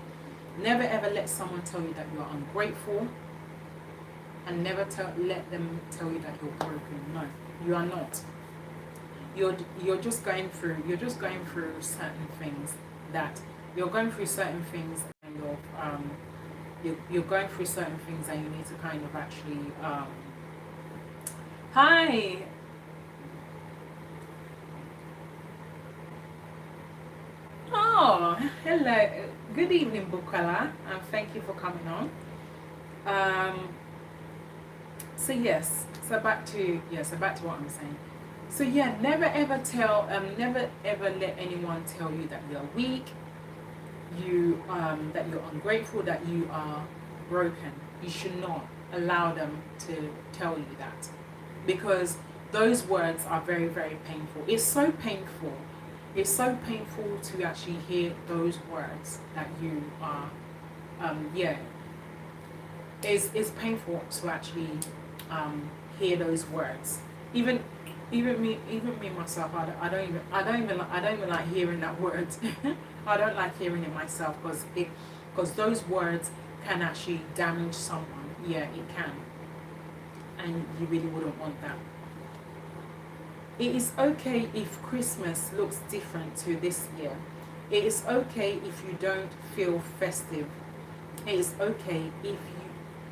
Never ever let someone tell you that you are ungrateful, and never let them tell you that you're broken. No, you are not. You're just going through certain things that you're going through certain things and you're going through certain things, and you need to kind of actually hi. Oh, hello. Good evening, Bukola, and thank you for coming on. So back to what I'm saying. So yeah, never ever let anyone tell you that you're weak, that you're ungrateful, that you are broken. You should not allow them to tell you that, because those words are very, very painful. It's so painful to actually hear those words that you are it's painful to actually hear those words. Even me myself, I don't even like hearing that word. I don't like hearing it myself, because those words can actually damage someone. Yeah, it can, and you really wouldn't want that. It is okay if Christmas looks different to this year. It is okay if you don't feel festive. It is okay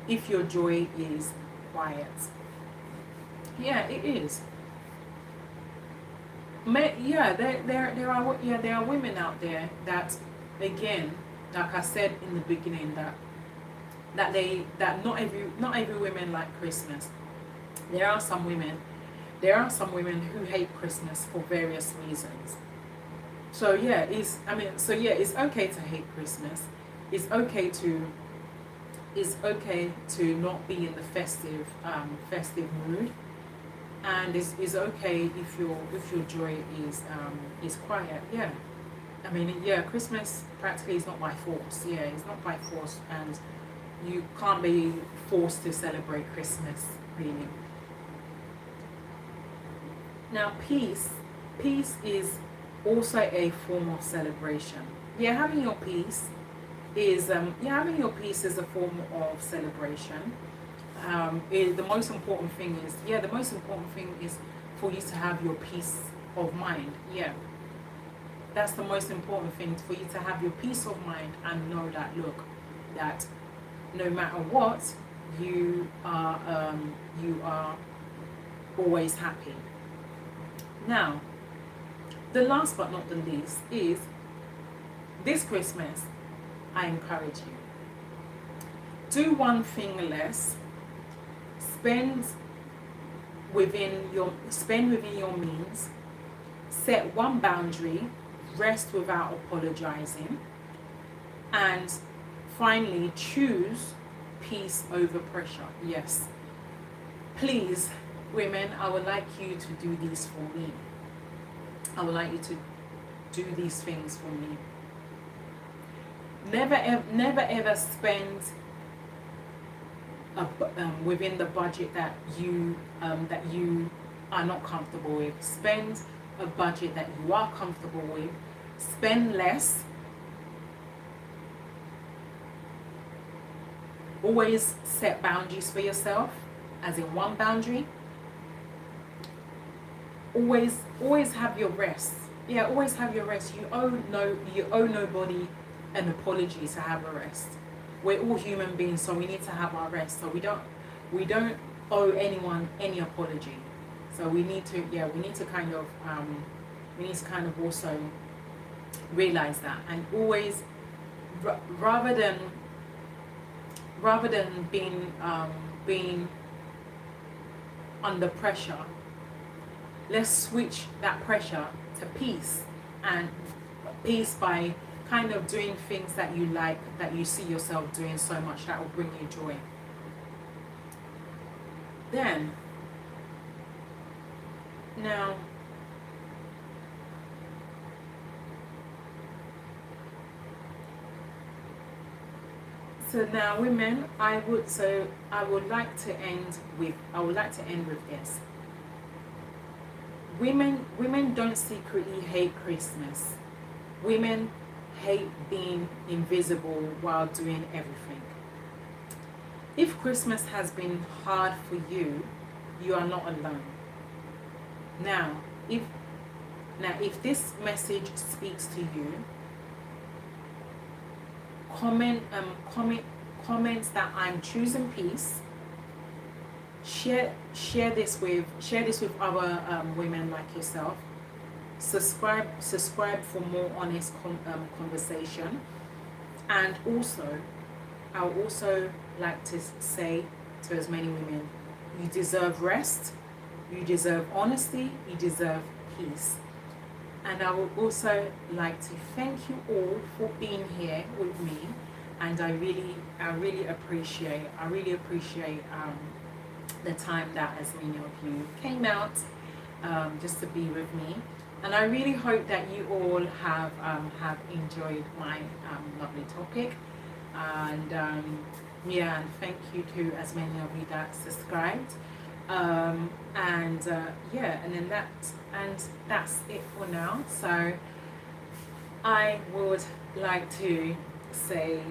if your joy is quiet. Yeah, it is. There are women out there that, again, like I said in the beginning, that not every women like Christmas. There are some women who hate Christmas for various reasons. So yeah, it's okay to hate Christmas. It's okay to not be in the festive mood. and it's okay if your joy is quiet. Yeah, I mean, yeah, Christmas practically is not by force. Yeah, it's not by force, and you can't be forced to celebrate Christmas, really. Now, peace is also a form of celebration. Yeah, having your peace is having your peace is a form of celebration. The most important thing is for you to have your peace of mind. Yeah, that's the most important thing, for you to have your peace of mind and know that, look, that no matter what, you are always happy. Now, the last but not the least is this Christmas, I encourage you, do one thing less, spend within your means, set one boundary, rest without apologizing, and finally choose peace over pressure. Yes, please, women, I would like you to do these for me. I would like you to do these things for me. Never ever spend within the budget that you are not comfortable with. Spend a budget that you are comfortable with. Spend less. Always set boundaries for yourself, as in one boundary. Always have your rest. Yeah, always have your rest. You owe nobody an apology to have a rest. We're all human beings, so we need to have our rest. So we don't owe anyone any apology. So we need to kind of also realize that, and always rather than being under pressure, let's switch that pressure to peace, and peace by kind of doing things that you like, that you see yourself doing so much, that will bring you joy. Then, now, so now, women, I would like to end with this. Women don't secretly hate Christmas. Women hate being invisible while doing everything. If Christmas has been hard for you, you are not alone. Now, if this message speaks to you, comments that I'm choosing peace. Share this with other women like yourself. Subscribe for more honest conversation. And also, I would also like to say to as many women, you deserve rest, you deserve honesty, you deserve peace. And I would also like to thank you all for being here with me. And I really appreciate the time that as many of you came out just to be with me. And I really hope that you all have enjoyed my lovely topic. And and thank you to as many of you that subscribed. And then that's it for now. So I'd like to say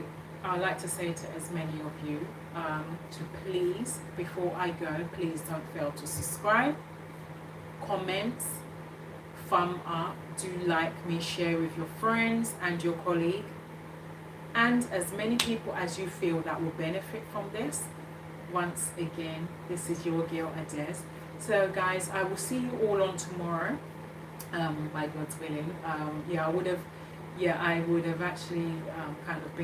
to as many of you to please, before I go, please don't fail to subscribe, comment, thumb up, do like me, share with your friends and your colleague, and as many people as you feel that will benefit from this. Once again, this is your girl Ades. So guys, I will see you all on tomorrow, by God's willing. I would have actually kind of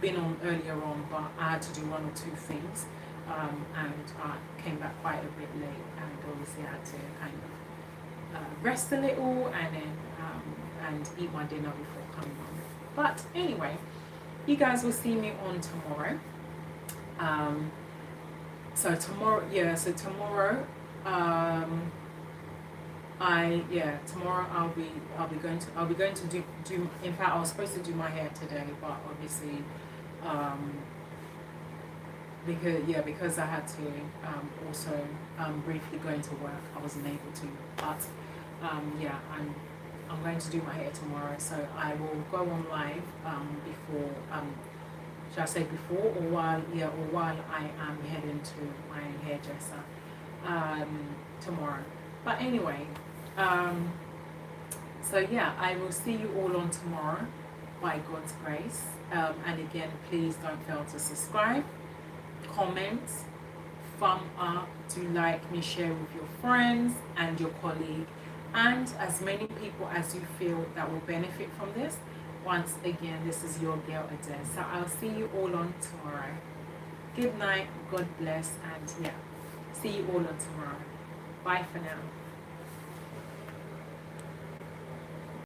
been on earlier on, but I had to do one or two things, and I came back quite a bit late, and obviously I had to kind of rest a little and then and eat my dinner before coming on. But anyway, you guys will see me on tomorrow. So tomorrow Tomorrow I'll be going to do in fact I was supposed to do my hair today, but obviously because I had to also briefly go into work, I wasn't able to. But I'm going to do my hair tomorrow, so I will go on live before should I say before or while I am heading to my hairdresser tomorrow. But anyway, I will see you all on tomorrow by God's grace. And again, please don't fail to subscribe, comment, thumb up, do like me, share with your friends and your colleague, and as many people as you feel that will benefit from this. Once again, this is your girl Adele. So I'll see you all on tomorrow. Good night, God bless, and see you all on tomorrow. Bye for now.